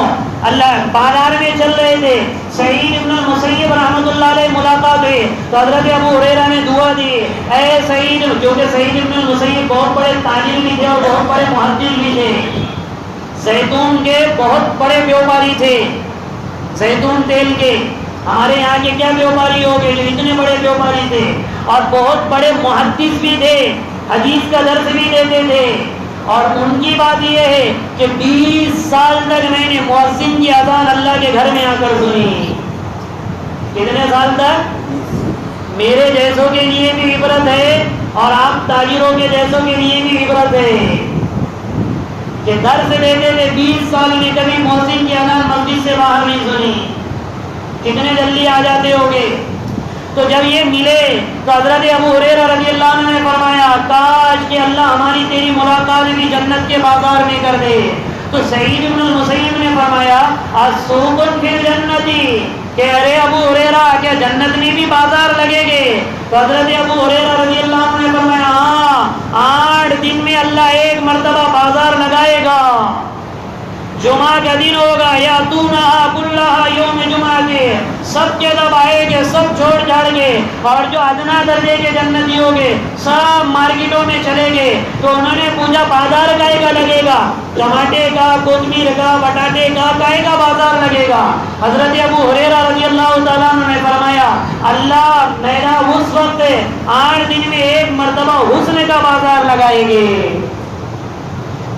اللہ بازار میں چل رہے تھے، سعید ابن المسیب رحمۃ اللہ علیہ ملاقات ہوئی، تو حضرت ابو ہریرہ نے دعا دی، اے سعید، جو کہ سعید ابن المسیب بہت بڑے تاجر بھی تھے اور بہت بڑے محدث بھی تھے، زیتون کے بہت بڑے بیوپاری تھے، زیتون تیل کے، ہمارے یہاں کے کیا بیوپاری ہو گئے جو اتنے بڑے بیوپاری تھے، اور بہت بڑے محدث بھی تھے، حدیث کا درس بھی دیتے تھے۔ اور ان کی بات یہ ہے کہ 20 سال تک میں نے مؤذن کی اذان اللہ کے گھر میں آ کر سنی۔ کتنے سال تک؟ میرے جیسوں کے لیے بھی عبرت ہے اور آپ تاجروں کے جیسوں کے لیے بھی عبرت ہے کہ درس دیتے تھے 20 سال میں کبھی مؤذن کی اذان مسجد سے باہر نہیں سنی۔ کتنے جلدی آ جاتے ہوگے۔ تو جب یہ ملے تو حضرت ابو ہریرہ رضی اللہ عنہ نے فرمایا کاش کہ اللہ ہماری تیری ملاقات بھی جنت کے بازار میں کر دے۔ تو سعید ابن المسیب نے فرمایا السوق فی الجنت، کہ ارے ابو ہریرہ کیا جنت میں بھی بازار لگے گے؟ تو حضرت ابو ہریرہ رضی اللہ عنہ نے فرمایا ہاں، 8 دن میں اللہ ایک مرتبہ بازار لگائے گا، جمعہ کا دن ہوگا، یا تونہا کلہا یوم جمعہ کے، سب کے سب آئے گے، سب چھوڑ چھاڑ گے، اور جو ادنا درجے کے جنتی ہوگے سب مارکیٹوں میں چلے گے۔ تو انہوں نے پوچھا بازار کائے کا لگے گا؟ ٹماٹے کا، کوتمیر کا، بٹاٹے کا، کائے کا بازار لگے گا؟ حضرت ابو ہریرہ رضی اللہ تعالیٰ عنہ نے فرمایا اللہ میرا اس وقت 8 دن میں ایک مرتبہ حسن کا بازار لگائیں گے،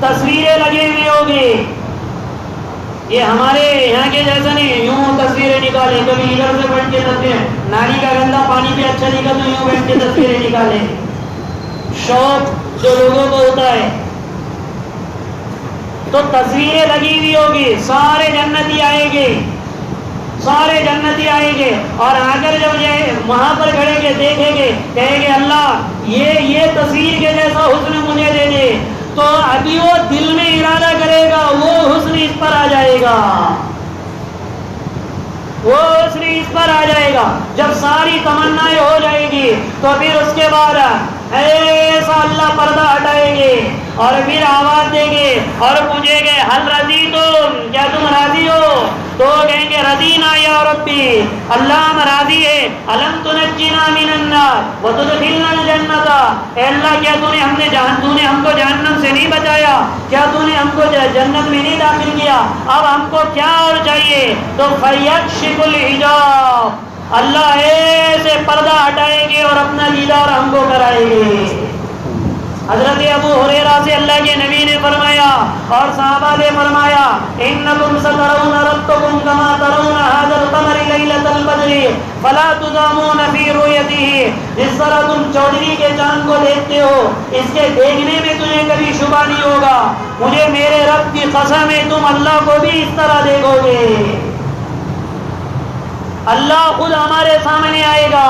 تصویریں لگی ہوئی ہوگی۔ یہ ہمارے یہاں کے جیسا نہیں یوں تصویریں نکالے، کبھی ادھر سے بیٹھ کے تصویریں، نالی کا گندا پانی بھی اچھا دکھا تو یوں بیٹھ کے تصویریں نکالے، شوق جو لوگوں کو ہوتا ہے۔ تو تصویریں لگی ہوئی ہوگی، سارے جنتی آئیں گے، سارے جنتی آئیں گے، اور آ کر جب یہ وہاں پر کھڑے گے دیکھیں گے، کہیں گے اللہ یہ تصویر کے جیسا حسن مجھے دے دے۔ تو ابھی وہ دل میں ارادہ کرے گا، وہ حسن اس پر آ جائے گا، وہ حسن اس پر آ جائے گا۔ جب ساری تمنائیں ہو جائے گی تو پھر اس کے بعد ایسا اللہ پردہ ہٹائیں گے اور پھر آواز دیں گے اور پوچھیں گے حل رضیتم، کیا تم راضی ہو؟ تو کہیں گے رضینا یا ربی، اللہ ہم راضی ہے، الم تنجینا من النار وتدخلنا الجنت، اے اللہ کیا تو نے ہم کو جہنم سے نہیں بچایا، کیا تو نے ہم کو جنت میں نہیں داخل کیا، اب ہم کو کیا اور چاہیے؟ تو فیکشف الحجاب، اللہ ایسے پردہ ہٹائیں گے اور اپنا دیدار ہم کو کرائیں گے۔ حضرت ابو ہریرہ سے اللہ کے نبی نے فرمایا اور صحابہ نے فرمایا انکم سترون ربکم کما ترون ھذا القمر لیلۃ البدر فلا تضامون فی رؤیتہ، جس طرح تم چودھری کے چاند کو دیکھتے ہو اس کے دیکھنے میں تمہیں کبھی شبہ نہیں ہوگا، مجھے میرے رب کی قسم ہے تم اللہ کو بھی اس طرح دیکھو گے، اللہ خود ہمارے سامنے آئے گا۔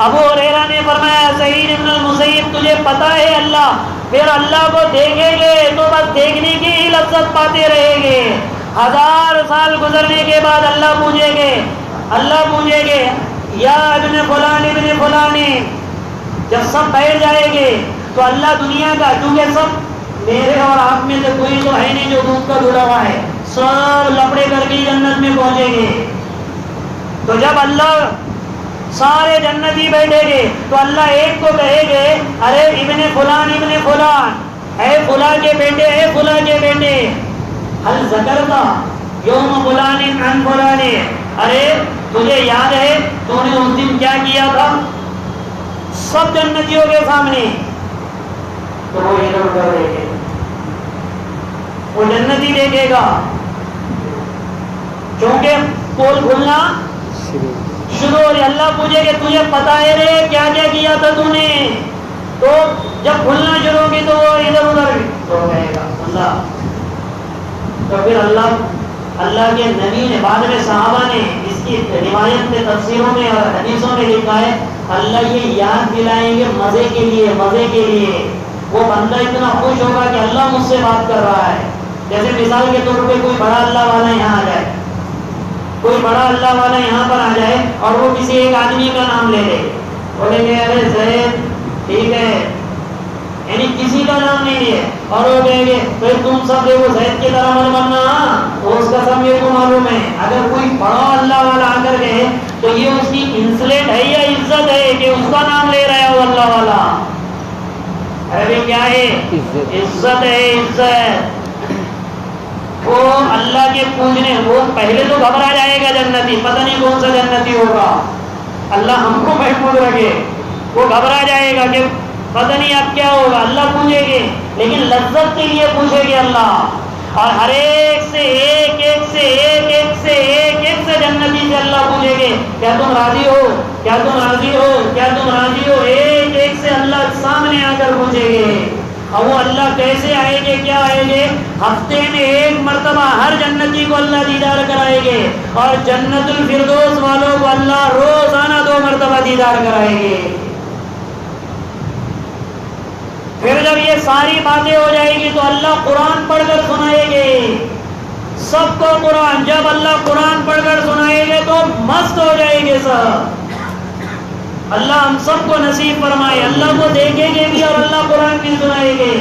ابو ہریرہ نے فرمایا سعید ابن المسیب تجھے پتا ہے اللہ پھر اللہ کو دیکھیں گے تو بس دیکھنے کی ہی لذت پاتے رہیں گے. 1000 سال گزرنے کے بعد اللہ پوچھے گے یا ابن فلانی. جب سب بیٹھ جائیں گے تو اللہ دنیا کا کیونکہ سب میرے اور آپ میں سے کوئی تو ہے نہیں جو دودھ کا دھلا ہوا ہے, سب لپڑے کر کے جنت میں پہنچیں گے. تو جب اللہ سارے جنتی بیٹھیں گے تو اللہ ایک کو کہے گے ارے ابن فلان اے فلاں کے بیٹے حل ذکرتا یوم فلان عن فلان, ارے تجھے یاد ہے تو نے اس دن کیا کیا تھا. سب جنتیوں کے سامنے تو وہ ادھر ادھر دیکھے, وہ جنتی دیکھے گا کیونکہ پول کھلنا شروع ہو. اللہ پوچھے کہ تجھے پتا ہے رے کیا کیا کیا تھا تو نے, تو جب کھلنا شروع ہوگی تو وہ ادھر ادھر تو کہے گا اللہ. تو پھر اللہ کے نبی نے بعد میں صحابہ نے اس کی روایت میں تفسیروں میں اور حدیثوں میں لکھا ہے اللہ یہ یاد دلائیں گے مزے کے لیے. وہ بندہ اتنا خوش ہوگا کہ اللہ مجھ سے بات کر رہا ہے. جیسے مثال کے طور پہ کوئی بڑا اللہ والا یہاں آ جائے اور وہ کسی ایک آدمی کا نام لے لے, بولیں گے ارے زید ٹھیک ہے, یعنی کسی کا نام نہیں لے, اور وہ کہیں گے پھر تم سب دیکھو زید کی طرح مت بننا, تو اس کا سب میرے کو معلوم ہے. اگر کوئی بڑا اللہ والا آ کر گئے تو یہ اس کی انسلیٹ ہے یا عزت ہے کہ اس کا نام لے رہا ہے وہ اللہ والا. ارے کیا ہے عزت ہے. وہ اللہ کے پوجنے, وہ پہلے تو گھبرا جائے گا جنتی, پتہ نہیں کون سا جنتی ہوگا, اللہ ہم کو محفوظ رکھے. وہ گھبرا جائے گا کہ پتہ نہیں اب کیا ہوگا. اللہ پوچھے گے لیکن لذت کے لیے پوچھے گے اللہ, اور ہر ایک سے جنتی سے اللہ پوچھے گے کیا تم راضی ہو. ایک سے اللہ سامنے آ کر پوچھے گے. اور وہ اللہ کیسے آئے گے, کیا آئے گے, ہفتے میں ایک مرتبہ ہر جنتی کو اللہ دیدار کرائے گے, اور جنت الفردوس والوں کو اللہ روزانہ 2 مرتبہ دیدار کرائے گے. پھر جب یہ ساری باتیں ہو جائے گی تو اللہ قرآن پڑھ کر سنائے گے سب کو قرآن. جب اللہ قرآن پڑھ کر سنائے گے تو مست ہو جائے گے سب. اللہ ہم سب کو نصیب فرمائے. اللہ کو دیکھیں گے بھی اور اللہ قرآن بھی سنائے گے.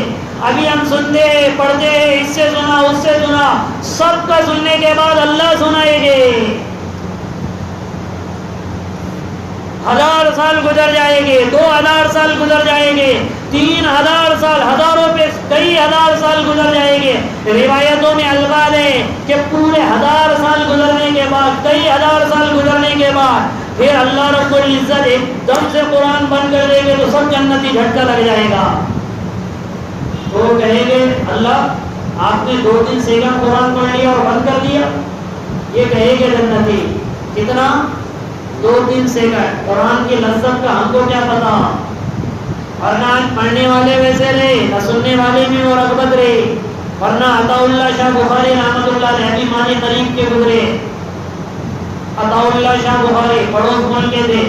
ابھی ہم سنتے پڑھتے اس سے سنا اس سے سنا, سب کا سننے کے بعد اللہ سنائے گے. 1000 سال گزر جائیں گے, 2000 سال گزر جائیں گے, 3000 سال, ہزاروں پہ کئی ہزار سال گزر جائیں گے. روایتوں میں الفاظ ہے کہ پورے 1000 سال گزرنے کے بعد, کئی ہزار سال گزرنے کے بعد پھر اللہ رب العزت ایک دم سے قرآن بند کر دے گے تو سب جنتی جھٹکا لگ جائے گا. تو وہ کہیں گے اللہ آپ نے 2-3 سیکنڈ قرآن پڑھ لیا اور بند کر دیا. یہ کہے گے جنتی کتنا 2-3 سیکنڈ, قرآن کی لذت کا ہم کو کیا پتا. ورنہ پڑھنے والے ویسے رہے, نہ سننے والے میں وہ رغبت رہی. ورنہ عطا اللہ شاہ بخاری رحمۃ اللہ علیہ بھی مانی قریب کے گزرے. عطا اللہ شاہ بخاری پڑوس ملک کے تھے,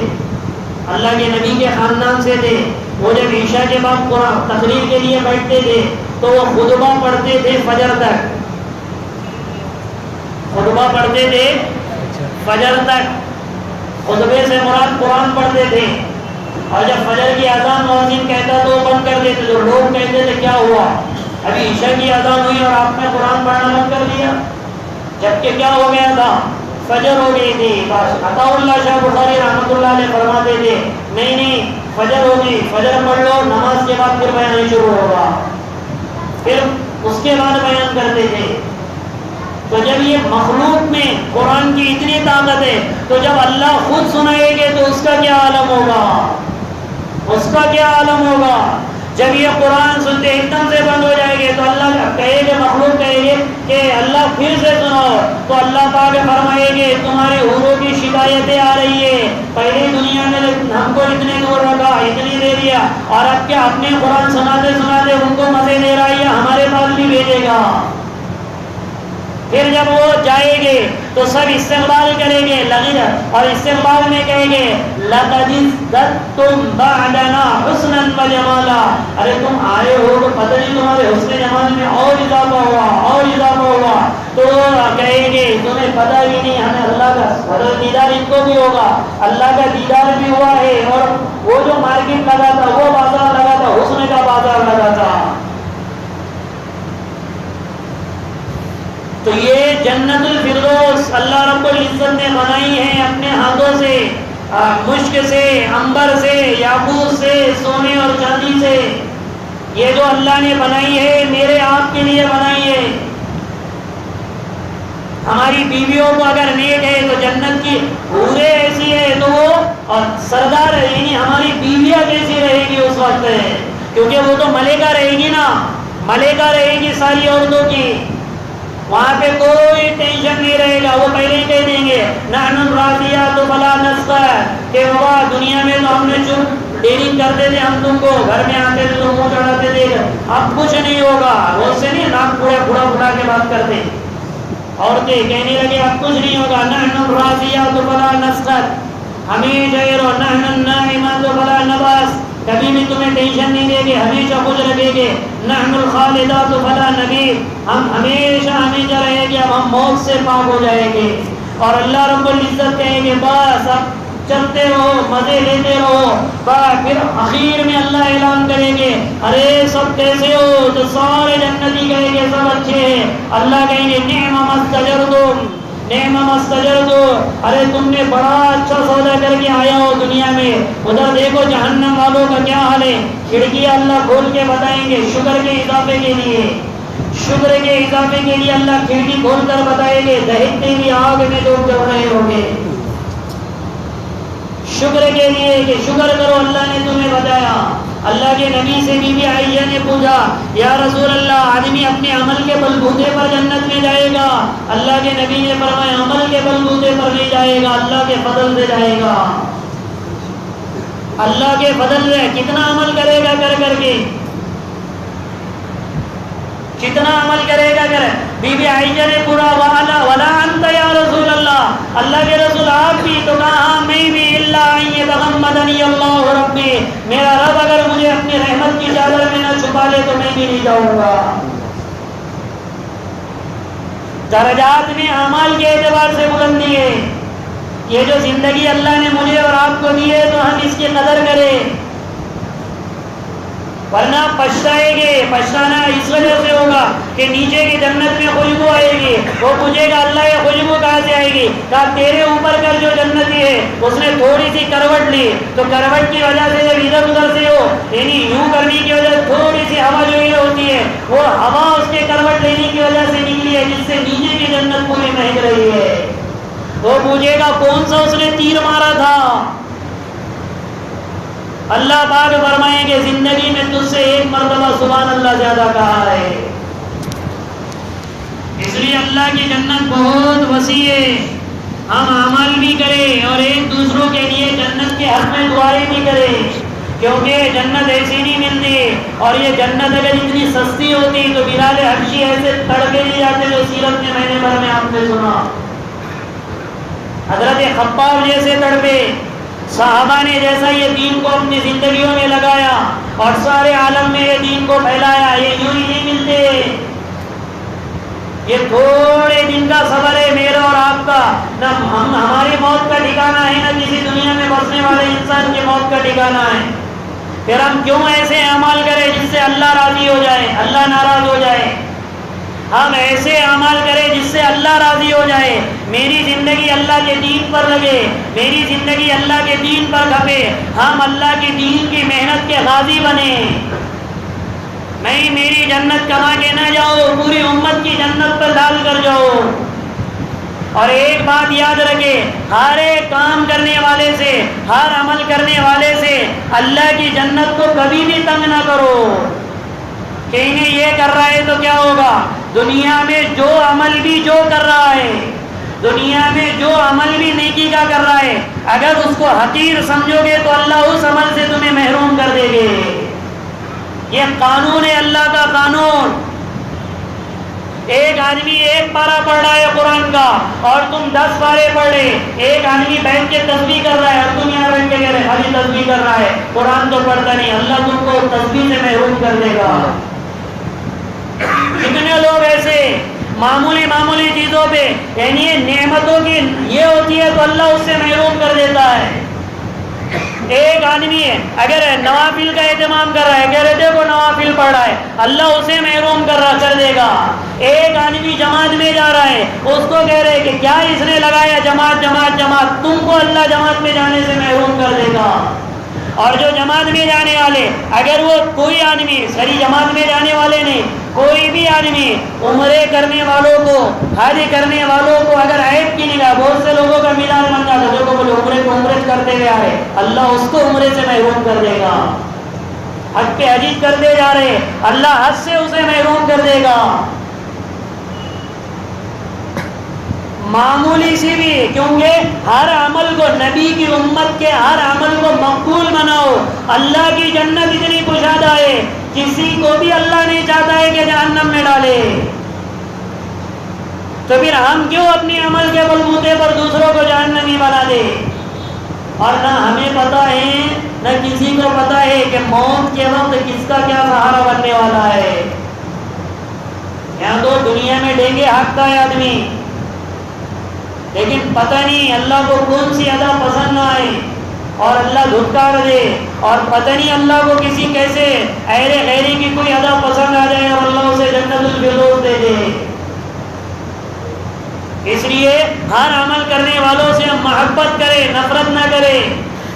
اللہ کے نبی کے خاندان سے تھے. وہ جب عشاء کے بعد قرآن تقریر کے لیے بیٹھتے تھے تو وہ خطبہ پڑھتے تھے فجر تک. خطبے سے مراد قرآن پڑھتے تھے, اور جب فجر کی اذان مؤذن کہتا تو وہ بند کر دیتے. تو لوگ کہتے تھے کیا ہوا, ابھی عشاء کی اذان ہوئی اور آپ نے قرآن پڑھنا بند کر دیا, جبکہ کیا ہو گیا تھا, فجر ہو گئی تھی. عطا اللہ شاہ بخاری رحمۃ اللہ علیہ فرماتے تھے نہیں فجر ہو گئی, فجر پڑھ لو, نماز کے بعد پھر بیان شروع ہوگا. پھر اس کے بعد بیان کرتے تھے. تو جب یہ مخلوق میں قرآن کی اتنی طاقت ہے تو جب اللہ خود سنائے گے تو اس کا کیا عالم ہوگا. جب یہ قرآن سنتے ایک دم سے بند ہو جائے گے تو اللہ کہے گے, مخلوق کہے گے کہ اللہ پھر سے سناؤ. تو اللہ پاک فرمائے گے تمہارے حوروں کی شکایتیں آ رہی ہے, پہلے دنیا میں ہم کو اتنے دور رکھا, اتنی دے دیا, اور اب کیا اپنے قرآن سناتے ان کو مزے دے رہا ہے, ہمارے پاس بھی بھیجے گا. پھر جب وہ جائیں گے تو سب استقبال کریں گے, اور استقبال میں کہیں گے لقد ازددتم بعدنا حسنا وجمالا، ارے تم آئے ہو تو پتہ نہیں تمہارے حسن جمال میں اور اضافہ ہوا تو کہیں گے تمہیں پتہ بھی نہیں ہمیں اللہ کا دیدار ان کو بھی ہوگا، اللہ کا دیدار بھی ہوا ہے، اور وہ جو مارکیٹ لگا تھا وہ بازار لگا تھا، حسن کا بازار لگا تھا۔ تو یہ جنت الفردوس اللہ رب العزت نے بنائی ہے اپنے ہاتھوں سے، مشک سے، عنبر سے، یاقوت سے، سونے اور چاندی سے، یہ جو اللہ نے بنائی ہے میرے آپ کے لیے بنائی ہے۔ ہماری بیویوں کو اگر نیک ہے تو جنت کی حوریں ایسی ہے تو وہ سردار ہے، یعنی ہماری بیویاں کیسی رہے گی اس وقت، کیونکہ وہ تو ملکہ رہے گی نا، ملکہ رہے گی ساری عورتوں کی، وہاں پہ کوئی ٹینشن نہیں رہے گا۔ وہ پہلے ہی کہہ دیں گے نحن الراضیات فلا نسخر، کہ بابا دنیا میں تو ہم نے چپ ڈیرنگ کرتے تھے، ہم تم کو گھر میں آتے تھے تو منہ چڑھاتے تھے، اب کچھ نہیں ہوگا، وہ سے نہیں ناک پھڑا کے بات کرتے، عورتیں کہنے لگے اب کچھ نہیں ہوگا، نحن الراضیات فلا نسخر، ہمیشہ رہو، نحن النائمات فلا نباس، کبھی بھی تمہیں ٹینشن نہیں دے گے، ہمیشہ خوش رکھے گے، نحن الخالدات فلا نبیر، ہم ہمیشہ رہیں گے، اب ہم موت سے پاک ہو جائیں گے۔ اور اللہ رب العزت کہیں گے بس اب چلتے رہو، مزے لیتے رہو، پھر اخیر میں اللہ اعلان کریں گے ارے سب کیسے ہو، تو سارے جنتی کہیں گے سب اچھے ہیں، اللہ کہیں گے نعم ما استجرتم، نعم ما استجرتم، ارے تم نے بڑا اچھا سودا کر کے آیا ہو دنیا میں، ادھر دیکھو جہنم والوں کا کیا حال ہے، کھڑکیاں اللہ کھول کے بتائیں گے شکر کے اضافے کے لیے، شکر کے اضافے کے لیے اللہ کھڑکی کھول کر بتائیں گے دہکتے ہوئے آگ میں ڈوب جل رہے ہوگے، شکر کے لیے کہ شکر کرو اللہ نے تمہیں بتایا۔ اللہ کے نبی سے بی بی عائشہ نے پوچھا یا رسول اللہ آدمی اپنے عمل کے بلبوتے پر جنت میں جائے گا؟ اللہ کے نبی نے فرمایا عمل کے بلبوتے پر نہیں جائے گا، اللہ کے فضل سے جائے گا، اللہ کے فضل سے۔ کتنا عمل کرے گا کر کے، کتنا عمل کرے گا بی بی عائشہ نے پورا ولا انت یا رسول اللہ، اللہ کے رسول آپ بھی، تو کہا میں بھی، الا ان یتغمدنی اللہ ربی، میرا رب اگر مجھے اپنی رحمت کی چادر میں نہ چھپا لے تو میں بھی نہیں جاؤں گا۔ درجات میں اعمال کے اعتبار سے بلندی ہے، یہ جو زندگی اللہ نے مجھے اور آپ کو دی ہے تو ہم اس کی قدر کریں، ورنہ پچھتائیں گے۔ پچھتانا اس وجہ سے ہوگا کہ نیچے کی جنت میں خوشبو آئے گی، وہ پوچھے گا اللہ یہ خوشبو کہاں سے آئے گی؟ کہا تیرے اوپر کر جو جنتی ہے اس نے تھوڑی سی کروٹ لی، تو کروٹ کی وجہ سے جب ادھر ادھر سے ہو، یعنی یوں کرنے کی وجہ سے تھوڑی سی ہوا جو یہ ہوتی ہے وہ ہوا اس کے کروٹ لینے کی وجہ سے نکلی ہے، جس سے نیچے کی جنت پوری مہک رہی ہے۔ وہ پوچھے گا کون سا اس نے تیر مارا تھا؟ اللہ پاک فرمائیں گے زندگی میں تجھ سے ایک مرتبہ سبحان اللہ زیادہ کہا ہے۔ اس لیے اللہ کی جنت بہت وسیع ہے، ہم عمل بھی کریں اور ایک دوسروں کے لیے جنت کے حق میں دعائیں بھی کریں، کیونکہ جنت ایسی نہیں ملتی، اور یہ جنت اگر اتنی سستی ہوتی تو بلال حبشی ایسے تڑپے نہیں جاتے جو سیرت کے مہینے بھر میں آپ نے سنا، حضرت خباب جیسے تڑپے، صحابہ نے جیسا یہ دین کو اپنی زندگیوں میں لگایا اور سارے عالم میں یہ دین کو پھیلایا، یہ یوں ہی نہیں ملتے، یہ تھوڑے دن کا سفر ہے میرا اور آپ کا، نہ ہماری موت کا ٹھکانہ ہے نہ کسی دنیا میں بسنے والے انسان کی موت کا ٹھکانہ ہے۔ پھر ہم کیوں ایسے اعمال کریں جس سے اللہ راضی ہو جائے، اللہ ناراض ہو جائے؟ ہم ایسے اعمال کریں جس سے اللہ راضی ہو جائے، میری زندگی اللہ کے دین پر لگے، میری زندگی اللہ کے دین پر کھپے، ہم اللہ کے دین کی محنت کے غازی بنے، میں میری جنت کما کے نہ جاؤ، پوری امت کی جنت پر ڈال کر جاؤ۔ اور ایک بات یاد رکھے، ہر ایک کام کرنے والے سے، ہر عمل کرنے والے سے اللہ کی جنت کو کبھی بھی تنگ نہ کرو کہ انہیں یہ کر رہا ہے تو کیا ہوگا۔ دنیا میں جو عمل بھی جو کر رہا ہے، دنیا میں جو عمل بھی نیکی کا کر رہا ہے، اگر اس کو حقیر سمجھو گے تو اللہ اس عمل سے تمہیں محروم کر دے گے۔ یہ قانون ہے اللہ کا قانون، ایک آدمی ایک پارہ پڑھ رہا ہے قرآن کا اور تم 10 پارے پڑھ رہے. ایک آدمی بیٹھ کے تسبیح کر رہا ہے اور تم یہاں بیٹھ کے کہہ رہے خالی تسبیح کر رہا ہے, قرآن تو پڑھتا نہیں. اللہ تم کو تسبیح سے محروم کر دے گا. کتنے لوگ ایسے معمولی چیزوں پہ, یعنی نعمتوں کی یہ ہوتی ہے تو اللہ اس سے محروم کر دیتا ہے. ایک آدمی ہے اگر نوافل کا اہتمام کر رہا ہے, کہہ رہے تھے وہ نوافل پڑھ رہا ہے, اللہ اسے محروم کر دے گا. ایک آدمی جماعت میں جا رہا ہے, اس کو کہہ رہے کہ کیا اس نے لگایا جماعت جماعت جماعت, تم کو اللہ جماعت میں جانے سے محروم کر دے گا. اور جو جماعت میں جانے والے, اگر وہ کوئی آدمی ساری جماعت میں جانے والے نہیں, کوئی بھی آدمی عمرے کرنے والوں کو, حج کرنے والوں کو اگر عیب کی نگاہ, بہت سے لوگوں کا میدان بن جاتا ہے جو کو بولے عمرے کو عمرے کرتے ہوئے آ رہے, اللہ اس کو عمرے سے محروم کر دے گا. حج پہ حج کرتے جا رہے, اللہ حج سے اسے محروم کر دے گا. معمولی سی بھی, کیونکہ ہر عمل کو, نبی کی امت کے ہر عمل کو مقبول بناؤ. اللہ کی جنت اتنی کشادہ ہے, کسی کو بھی اللہ نہیں چاہتا ہے کہ جہنم میں ڈالے. تو پھر ہم کیوں اپنے عمل کے بلبوتے پر دوسروں کو جہنمی بنا دے. اور نہ ہمیں پتہ ہے نہ کسی کو پتہ ہے کہ موت کے وقت کس کا کیا سہارا بننے والا ہے. یہاں تو دنیا میں ڈینگے ہانکتا ہے آدمی, لیکن پتہ نہیں اللہ کو کون سی ادا پسند نہ آئے اور اللہ دھتکار دے, اور پتہ نہیں اللہ کو کسی کیسے اہل غیری کی کوئی ادا پسند آ جائے اور اللہ اسے جنت الفردوس دے دے. اس لیے ہر عمل کرنے والوں سے ہم محبت کرے, نفرت نہ کرے.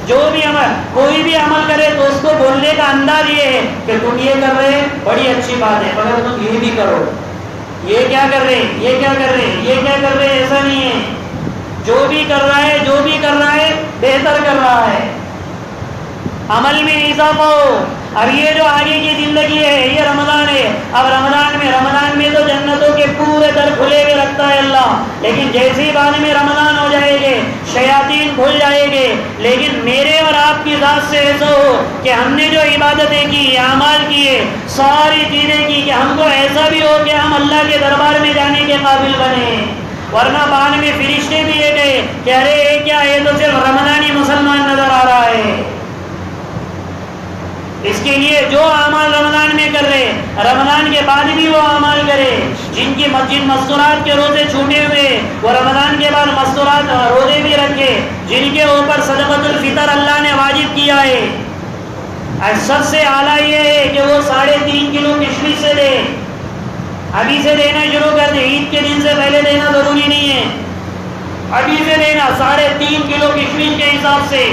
جو بھی عمل, کوئی بھی عمل کرے تو اس کو بولنے کا انداز یہ ہے کہ تم یہ کر رہے بڑی اچھی بات ہے, مگر تم یہ بھی کرو. یہ کیا کر رہے, یہ کیا کر رہے, یہ کیا کر رہے, ایسا نہیں ہے. جو بھی کر رہا ہے بہتر کر رہا ہے, عمل میں اضافہ ہو. اب یہ جو آگے کی زندگی ہے یہ رمضان ہے. اب رمضان میں تو جنتوں کے پورے در کھلے ہوئے رکھتا ہے اللہ, لیکن جیسے بعد میں رمضان ہو جائے گے شیاطین کھل جائے گے. لیکن میرے اور آپ کی ذات سے ایسا ہو کہ ہم نے جو عبادتیں کی, اعمال کیے, ساری چیزیں کی, کہ ہم کو ایسا بھی ہو کہ ہم اللہ کے دربار میں جانے کے قابل بنے. ورنہ بعد میں فرشتے بھی یہ کہے کہ ارے یہ کیا ہے, تو صرف رمضانی مسلمان نظر آ رہا ہے. اس کے لیے جو اعمال رمضان میں کر رہے, رمضان کے بعد بھی وہ اعمال کرے. جن مستورات کے روزے چھوٹے ہوئے وہ رمضان کے بعد مستورات روزے بھی رکھے. جن کے اوپر صدقۃ الفطر اللہ نے واجب کیا ہے, سب سے اعلیٰ یہ ہے کہ وہ 3.5 کلو کشمش سے دے. ابھی سے دینا شروع کر دے, عید کے دن سے پہلے دینا ضروری نہیں ہے, ابھی سے دینا 3.5 کلو کشمش کے حساب سے.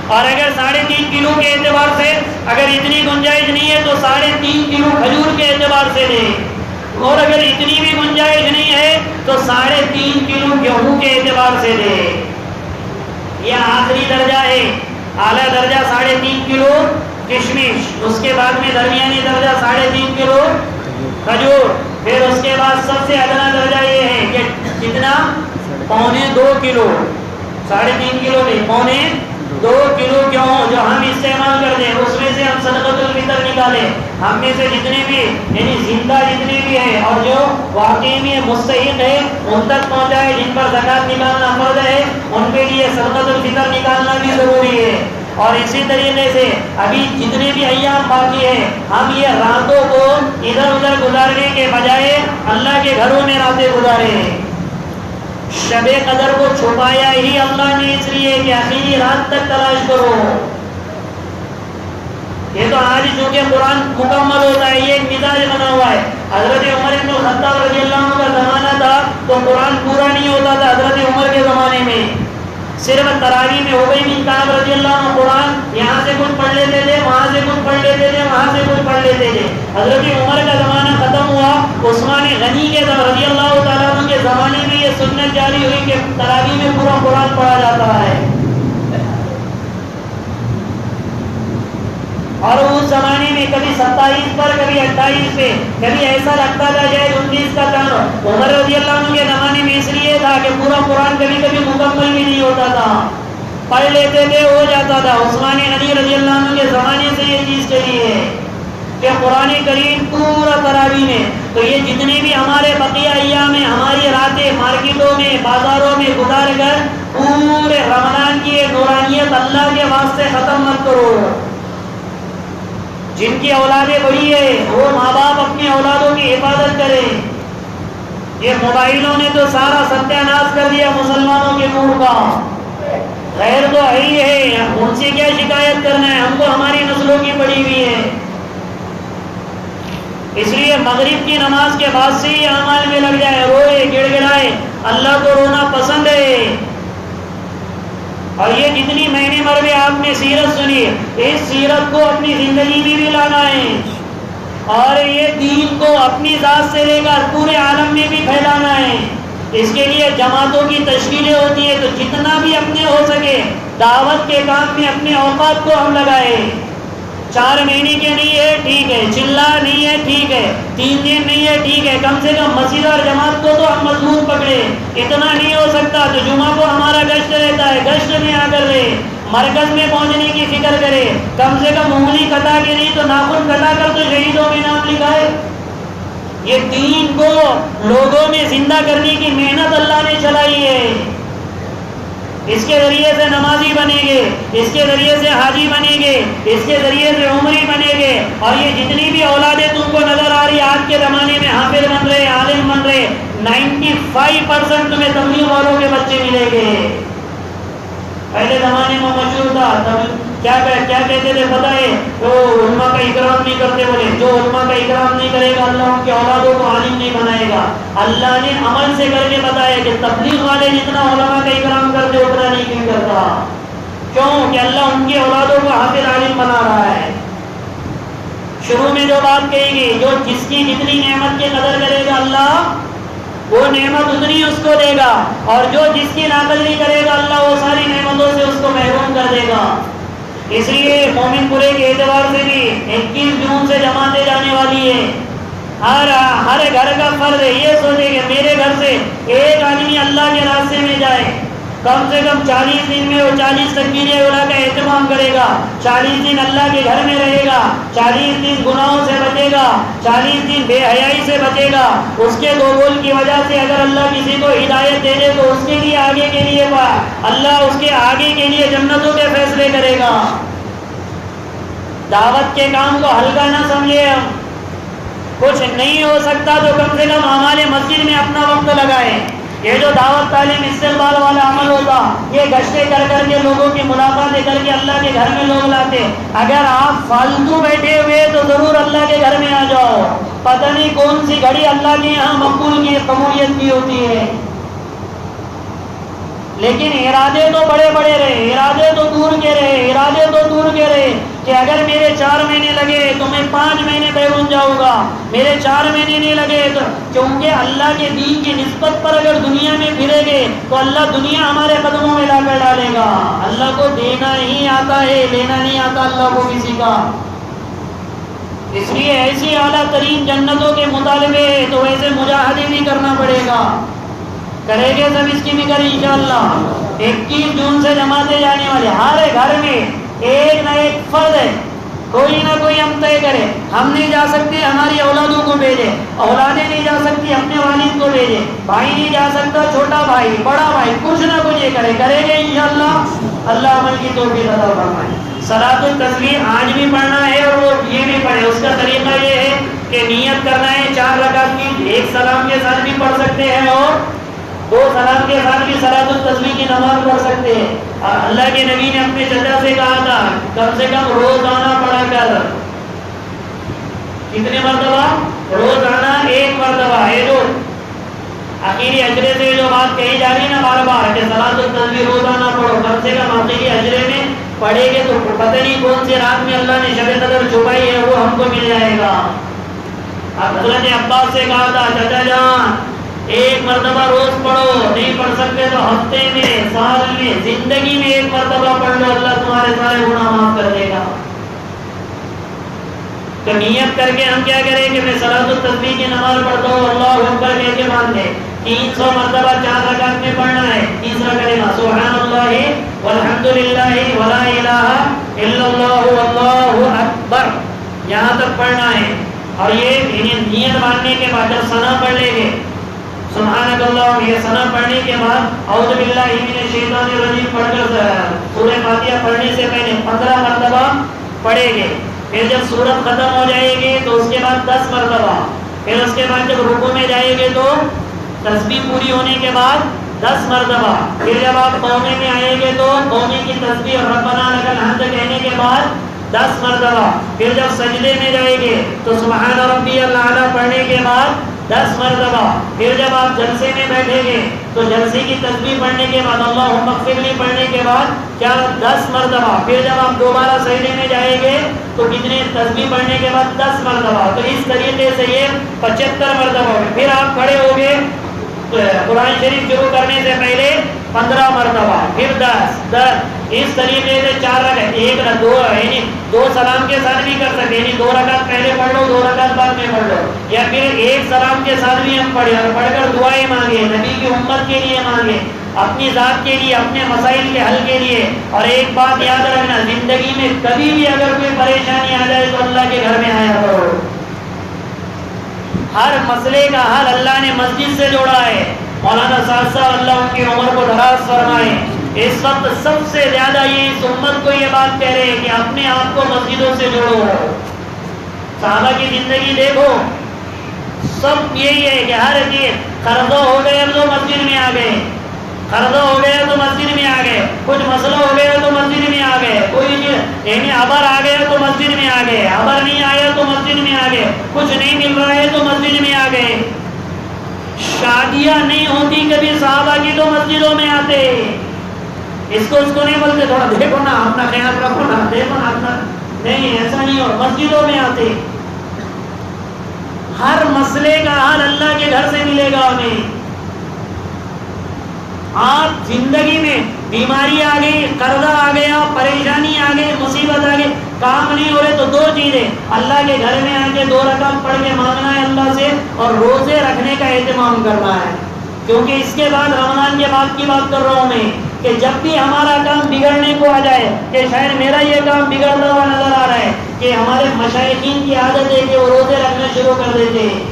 اور اگر 3.5 کلو کے اعتبار سے اگر اتنی گنجائش نہیں ہے تو 3.5 کلو کھجور کے اعتبار سے دے. اور اگر اتنی بھی گنجائش نہیں ہے تو 3.5 کلو گیہوں کے اعتبار سے دے. یہ آخری درجہ ہے. اعلیٰ درجہ 3.5 کلو کشمش, اس کے بعد میں درمیانی درجہ 3.5 کلو کھجور, پھر اس کے بعد سب سے ادنا درجہ یہ ہے کہ کتنا, 2.25 کلو, 3.5 کلو نہیں, 2.25 کلو گیہوں جو ہم استعمال کرتے ہیں اس میں سے ہم صدقۃ الفطر نکالیں. ہم میں سے جتنے بھی, یعنی زندہ جتنے بھی ہیں اور جو واقعی میں مستحق ہے ان تک پہنچائے, جن پر زکوٰۃ نکالنا فرض ہے ان کے لیے صدقۃ الفطر نکالنا بھی ضروری ہے. اور اسی طریقے سے ابھی جتنے بھی ایام باقی ہیں ہم یہ راتوں کو ادھر ادھر گزارنے کے بجائے اللہ کے گھروں میں راتیں گزاریں. شب قدر کو چھپایا ہی اللہ نے اس لیے کہ آخری رات تک تلاش کرو. یہ تو آج چونکہ قرآن مکمل ہوتا ہے, یہ ایک مزاج بنا ہوا ہے. حضرت عمر بن الخطاب رضی اللہ عنہ کا زمانہ تھا تو قرآن پورا نہیں ہوتا تھا. حضرت عمر کے زمانے میں صرف تراویح میں ابی بن کعب رضی اللہ عنہ قرآن یہاں سے کچھ پڑھ لیتے تھے, وہاں سے کچھ پڑھ لیتے تھے, وہاں سے کچھ پڑھ لیتے تھے. حضرت عمر کا زمانہ ختم ہوا, عثمان غنی کے رضی اللہ تعالیٰ عنہ کے زمانے میں یہ سنت جاری ہوئی کہ تراویح میں پورا قرآن پڑھا جاتا ہے. اور اس زمانے میں کبھی 27 پر, کبھی 28 پہ, کبھی ایسا لگتا تھا شاید 19 کا چاند. عمر رضی اللہ عنہ کے زمانے میں اس لیے تھا کہ پورا قرآن کبھی کبھی مکمل بھی نہیں ہوتا تھا, پڑھ لیتے تھے ہو جاتا تھا. عثمان غنی رضی اللہ عنہ کے زمانے سے یہ چیز چلی ہے کہ قرآن کریم پورا تراویح میں تو یہ جتنے بھی ہمارے بقیہ ایام میں ہماری راتیں مارکیٹوں میں بازاروں میں گزار کر پورے رمضان کی یہ نورانیت اللہ کے واسطے ختم مت کرو. جن کی اولادیں بڑی ہے وہ ماں باپ اپنی اولادوں کی حفاظت کریں. یہ موبائلوں نے تو سارا ستیہ ناش کر دیا مسلمانوں کے نور کا. خیر تو ہے ہی ہے، ان سے کیا شکایت کرنا ہے، ہم کو ہماری نسلوں کی پڑی ہوئی ہے. اس لیے مغرب کی نماز کے بعد سے ہی اعمال میں لگ جائے، روئے گڑ گڑائے. اللہ کو رونا پسند ہے. اور یہ جتنی مہینے مربے آپ نے سیرت سنی، اس سیرت کو اپنی زندگی میں بھی لانا ہے اور یہ دین کو اپنی ذات سے لے کر پورے عالم میں بھی پھیلانا ہے. اس کے لیے جماعتوں کی تشکیلیں ہوتی ہیں، تو جتنا بھی اپنے ہو سکے دعوت کے کام میں اپنے اوقات کو ہم لگائے. 4 مہینے کے نہیں ہے ٹھیک ہے، چلا نہیں ہے ٹھیک ہے، 3 دن نہیں ہے ٹھیک ہے، کم سے کم مسجد اور جماعت کو تو ہم مضبوط پکڑے. اتنا نہیں ہو سکتا تو جمعہ کو ہمارا گشت رہتا ہے، گشت میں آ کر رہے، مرکز میں پہنچنے کی فکر کرے. کم سے کم انگلی کٹا کے نہیں تو ناخن کٹا کر تو شہیدوں میں نام لکھا ہے. یہ دین کو لوگوں میں زندہ کرنے کی محنت اللہ نے چلائی ہے. اس کے ذریعے سے نمازی بنیں گے، اس کے ذریعے سے حاجی بنیں گے، اس کے ذریعے سے عمری بنیں گے. اور یہ جتنی بھی اولادیں تم کو نظر آ رہی آج کے زمانے میں حافظ بن رہے، عالم بن رہے، 95% تمہیں تبلیغ والوں کے بچے ملیں گے. پہلے زمانے میں مشہور تھا کیا کہتے تھے پتہ ہے؟ وہ علماء کا اکرام نہیں کرتے، بولے جو علماء کا اکرام نہیں کرے گا اللہ ان کی اولادوں کو عالم نہیں بنائے گا. اللہ نے عمل سے کر کے بتایا کہ تبلیغ والے جتنا علماء کا اکرام کرتے اتنا نہیں کیوں کرتا. کیوں کہ اللہ ان کی اولادوں کو حافظ عالم بنا رہا ہے. شروع میں جو بات کہی گئی، جو جس کی جتنی نعمت کی قدر کرے گا اللہ وہ نعمت اتنی اس کو دے گا، اور جو جس کی ناقدری کرے گا اللہ وہ ساری نعمتوں سے اس کو محروم کر دے گا. اس لیے مومن پورے کے اعتبار سے بھی 21 جون سے جماعتیں جانے والی ہے. ہر گھر کا فرض ہے یہ سوچے کہ میرے گھر سے ایک آدمی اللہ کے راستے میں جائے. کم سے کم 40 دن میں وہ 40 تکبیریں اولا کا اہتمام کرے گا، 40 دن اللہ کے گھر میں رہے گا، 40 دن گناہوں سے بچے گا، 40 دن بے حیائی سے بچے گا. اس کے 2 بول کی وجہ سے اگر اللہ کسی کو ہدایت دے دے تو اس کے لیے آگے کے لیے اللہ اس کے آگے کے لیے جنتوں کے فیصلے کرے گا. دعوت کے کام کو ہلکا نہ سمجھے. ہم کچھ نہیں ہو سکتا تو کم سے کم ہمارے مسجد میں اپنا وقت لگائے. یہ جو دعوت تعلیم استقبال والا عمل ہوتا، یہ گشتیں کر کر کے لوگوں کی ملاقاتیں کر کے اللہ کے گھر میں لوگ لاتے. اگر آپ فالتو بیٹھے ہوئے تو ضرور اللہ کے گھر میں آ جاؤ. پتہ نہیں کون سی گھڑی اللہ کے یہاں مقبول کی قبولیت کی ہوتی ہے. لیکن ارادے تو بڑے بڑے رہے، ارادے تو دور کے رہے، ارادے تو دور کے رہے کہ اگر میرے 4 مہینے لگے تو میں 5 مہینے بیرون جاؤں گا، میرے 4 مہینے نہیں لگے تو کیونکہ اللہ کے دین کی نسبت پر اگر دنیا میں پھرے گے تو اللہ دنیا ہمارے قدموں میں لا کر ڈالے گا. اللہ کو دینا ہی آتا ہے، لینا نہیں آتا اللہ کو کسی کا. اس لیے ایسی اعلیٰ ترین جنتوں کے مطالبے ہے تو ویسے مجاہدے بھی کرنا پڑے گا. کریں گے سب اس کی بھی کریں انشاءاللہ. 21 جون سے جماعتیں جانے والے، ہر گھر میں ایک نہ ایک فرد ہے، کوئی نہ کوئی ہم طے کرے. ہم نہیں جا سکتے ہماری اولادوں کو بھیجے، اولادیں نہیں جا سکتی اپنے والد کو بھیجے، بھائی نہیں جا سکتا چھوٹا بھائی بڑا بھائی، کچھ نہ کچھ یہ کریں گے انشاءاللہ. اللہ عمل کی توفیق عطا فرمائے. صلاۃ التسبیح آج بھی پڑھنا ہے اور وہ یہ بھی پڑھے. اس کا طریقہ یہ ہے کہ نیت کرنا ہے 4 رکعت کی، ایک سلام کے ساتھ بھی پڑھ سکتے ہیں اور 2 سلام کے ساتھ بھی صلاۃ التسبیح کی نماز پڑھ سکتے ہیں. اللہ کے نبی نے اپنے چچا سے کہا تھا کم سے کم روزانہ پڑھا کر. کتنے مرتبہ؟ روزانہ 1 مرتبہ. یہ جو آخری اجرے سے جو بات کہی جا رہی ہے نا بار بار کہ صلاۃ التسبیح روزانہ پڑھو، کم سے کم آخری اجرے میں پڑھے گے تو پتہ نہیں کون سی رات میں اللہ نے شب قدر چھپائی ہے وہ ہم کو مل جائے گا. حضرت عباس سے کہا تھا چچا جان 1 مرتبہ روز پڑھو، نہیں پڑھ سکتے تو ہفتے میں، سال میں، زندگی میں 1 مرتبہ پڑھ لو، اللہ تمہارے سارے گناہ معاف کر دے گا. تو نیت کر کے ہم کیا کریں کہ میں صلاۃ التسبیح کی نماز پڑھتا ہوں، اللہ اکبر کہہ کے مان لے. 300 مرتبہ 4 رکعت میں پڑھنا ہے. تیسرا کلمہ سبحان اللہ والحمد للہ ولا الہ الا اللہ واللہ اکبر، یہاں تک پڑھنا ہے. اور یہ نیت باندھنے کے بعد جب ثنا پڑھ لیں گے سبحانک اللہ، یہ ثنا پڑھنے کے بعد اعوذ باللہ من الشیطان الرجیم پڑھ کر سورہ فاتحہ پڑھنے سے پہلے 15 مرتبہ پڑھیں گے. پھر جب سورت ختم ہو جائے گی تو اس کے بعد 10 مرتبہ. پھر اس کے بعد جب رکوع میں جائیں گے تو تسبیح پوری ہونے کے بعد 10 مرتبہ. پھر جب آپ قومی میں آئیں گے تو قومی کی تسبیح اور ربنا لک الحمد کہنے کے بعد 10 مرتبہ. پھر جب سجدے میں جائیں گے تو سبحان ربی الاعلیٰ پڑھنے کے بعد 10 مرتبہ. پھر جب آپ جلسے میں بیٹھیں گے تو جلسے کی تسبیح پڑھنے کے بعد اللہم اغفر لی پڑھنے کے بعد کیا 10 مرتبہ. پھر جب آپ دوبارہ سجدے میں جائیں گے تو کتنے تسبیح پڑھنے کے بعد 10 مرتبہ. تو اس طریقے سے یہ 75 مرتبہ ہوگی. پھر آپ کھڑے ہو گے قرآن شریف شروع کرنے سے پہلے 15 مرتبہ، پھر 10 اس طریقے سے 4 رکعت، ایک نہ دو، یعنی 2 سلام کے ساتھ بھی کر سکتے، یعنی 2 رکعت پہلے پڑھ لو 2 رکعت بعد میں پڑھ لو، یا پھر ایک سلام کے ساتھ بھی ہم پڑھیں اور پڑھ کر دعائیں مانگے، نبی کی امت کے لیے مانگے، اپنی ذات کے لیے، اپنے مسائل کے حل کے لیے. اور ایک بات یاد رکھنا، زندگی میں کبھی بھی اگر کوئی پریشانی آ جائے تو اللہ کے گھر میں آیا کرو. ہر مسئلے کا حل اللہ نے مسجد سے جوڑا ہے. مولانا صاحب اللہ ان کی عمر کو دراز فرمائے. اس وقت سب سے زیادہ یہ اس امت کو یہ بات کہہ رہے ہیں کہ اپنے آپ کو مسجدوں سے جوڑو. صحابہ کی زندگی دیکھو، سب یہی ہے کہ ہر چیز قرضہ ہو گئے تو مسجد میں آ گئے، قرضہ ہو گیا تو مسجد میں آ گئے، کچھ مسئلہ ہو گیا تو مسجد میں آ گئے، کوئی یعنی ابر آ گیا تو مسجد میں آ گئے، ابر نہیں آیا تو مسجد میں آ گئے، کچھ نہیں مل رہا ہے تو مسجد میں آ گئے. شادیاں نہیں ہوتی کبھی صحابہ کی تو مسجدوں میں آتے. اس کو نہیں بولتے تھوڑا دیکھو نا، اپنا خیال رکھو نا، دیکھو نا اپنا، نہیں ایسا نہیں ہو، مسجدوں میں آتے. ہر مسئلے کا حل اللہ کے گھر سے ملے گا ہمیں. آپ زندگی میں بیماری آ گئی، قرضہ آ گیا، پریشانی آ گئی، مصیبت آ گئی، کام نہیں ہو رہے تو 2 چیزیں، اللہ کے گھر میں آ کے 2 رکعت پڑھ کے مانگنا ہے اللہ سے، اور روزے رکھنے کا اہتمام کرنا ہے. کیونکہ اس کے بعد رمضان کے بعد کی بات کر رہا ہوں میں، کہ جب بھی ہمارا کام بگڑنے کو آ جائے، کہ شاید میرا یہ کام بگڑتا ہوا نظر آ رہا ہے، کہ ہمارے مشائخین کی عادت ہے کہ وہ روزے رکھنا شروع کر دیتے ہیں.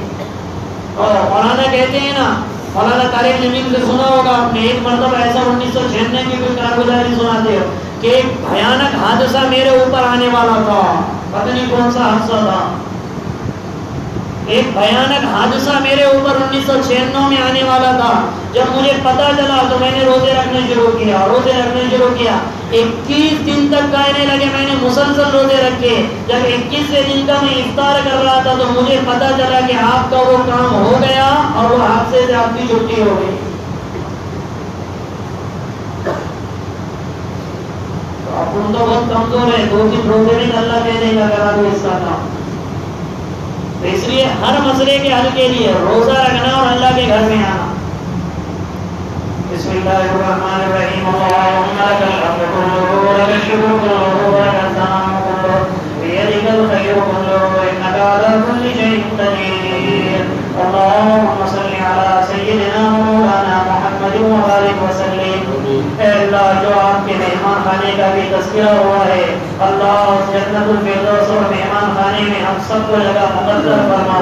اور مولانا کہتے ہیں نا، مولانا طارق جمیل سے سنا ہوگا آپ نے، ایک مرتبہ ایسا 1996 کی کوئی کارگزاری سناتے ہو کہ ایک بھیانک حادثہ میرے اوپر آنے والا تھا، پتہ نہیں کون سا حادثہ تھا. ایک بھیانک حادثہ میرے اوپر 1996 میں آنے والا تھا. جب مجھے پتا چلا تو میں نے روزے رکھنے شروع کیا، روزے رکھنے شروع کیا. 21 دن تک کہنے لگے میں نے مسلسل روزے رکھے. جب 21 دن کا میں افطار کر رہا تھا تو مجھے پتا چلا کہ آپ کا وہ کام ہو گیا اور وہ حادثے سے آپ کی چھٹی ہو گئی. اپن تو بہت کمزور ہے، 2 روزے میں اللہ دے دے گا کرا دو اس کا کام. تو اس لیے ہر مسئلے کے حل کے لیے روزہ رکھنا اور اللہ کے گھر میں آنا. بسم اللہ الرحمن الرحیم. اللهم لك الحمد كله ولك الشكر كله ولك الثناء كله بيدك الخير كله انك على كل شيء قدير. اللهم صل على سيدنا مولانا محمد وبارك وسلم. اے اللہ، جو آپ کے مہمان خانے کا بھی تذکرہ ہوا ہے، اللہ اس جنت الفردوس اور مہمان خانے میں ہم سب کو جگہ مقدر فرما.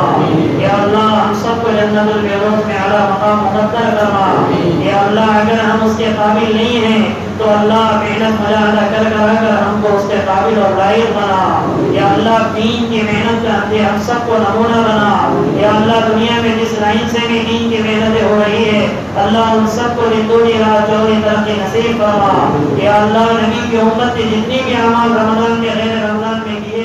یا اللہ، ہم سب کو جنت الفردوس میں اعلیٰ مقام مقدر فرما. یا اللہ، اگر ہم اس کے قابل نہیں ہیں تو اللہ محنت مجاہدہ کر ہم کو اس کے قابل اور لائق بنا. یا اللہ، دین کی محنت کرتے ہم سب کو نمونہ بنا. یا اللہ، دنیا میں جس لائن سے بھی دین کی محنتیں ہو رہی ہے، اللہ ان سب کو زندگی راہ چوری ترقی نصیب فرما. یا اللہ، نبی کی امت نے جتنی بھی اعمال رمضان کے غیر رمضان میں کیا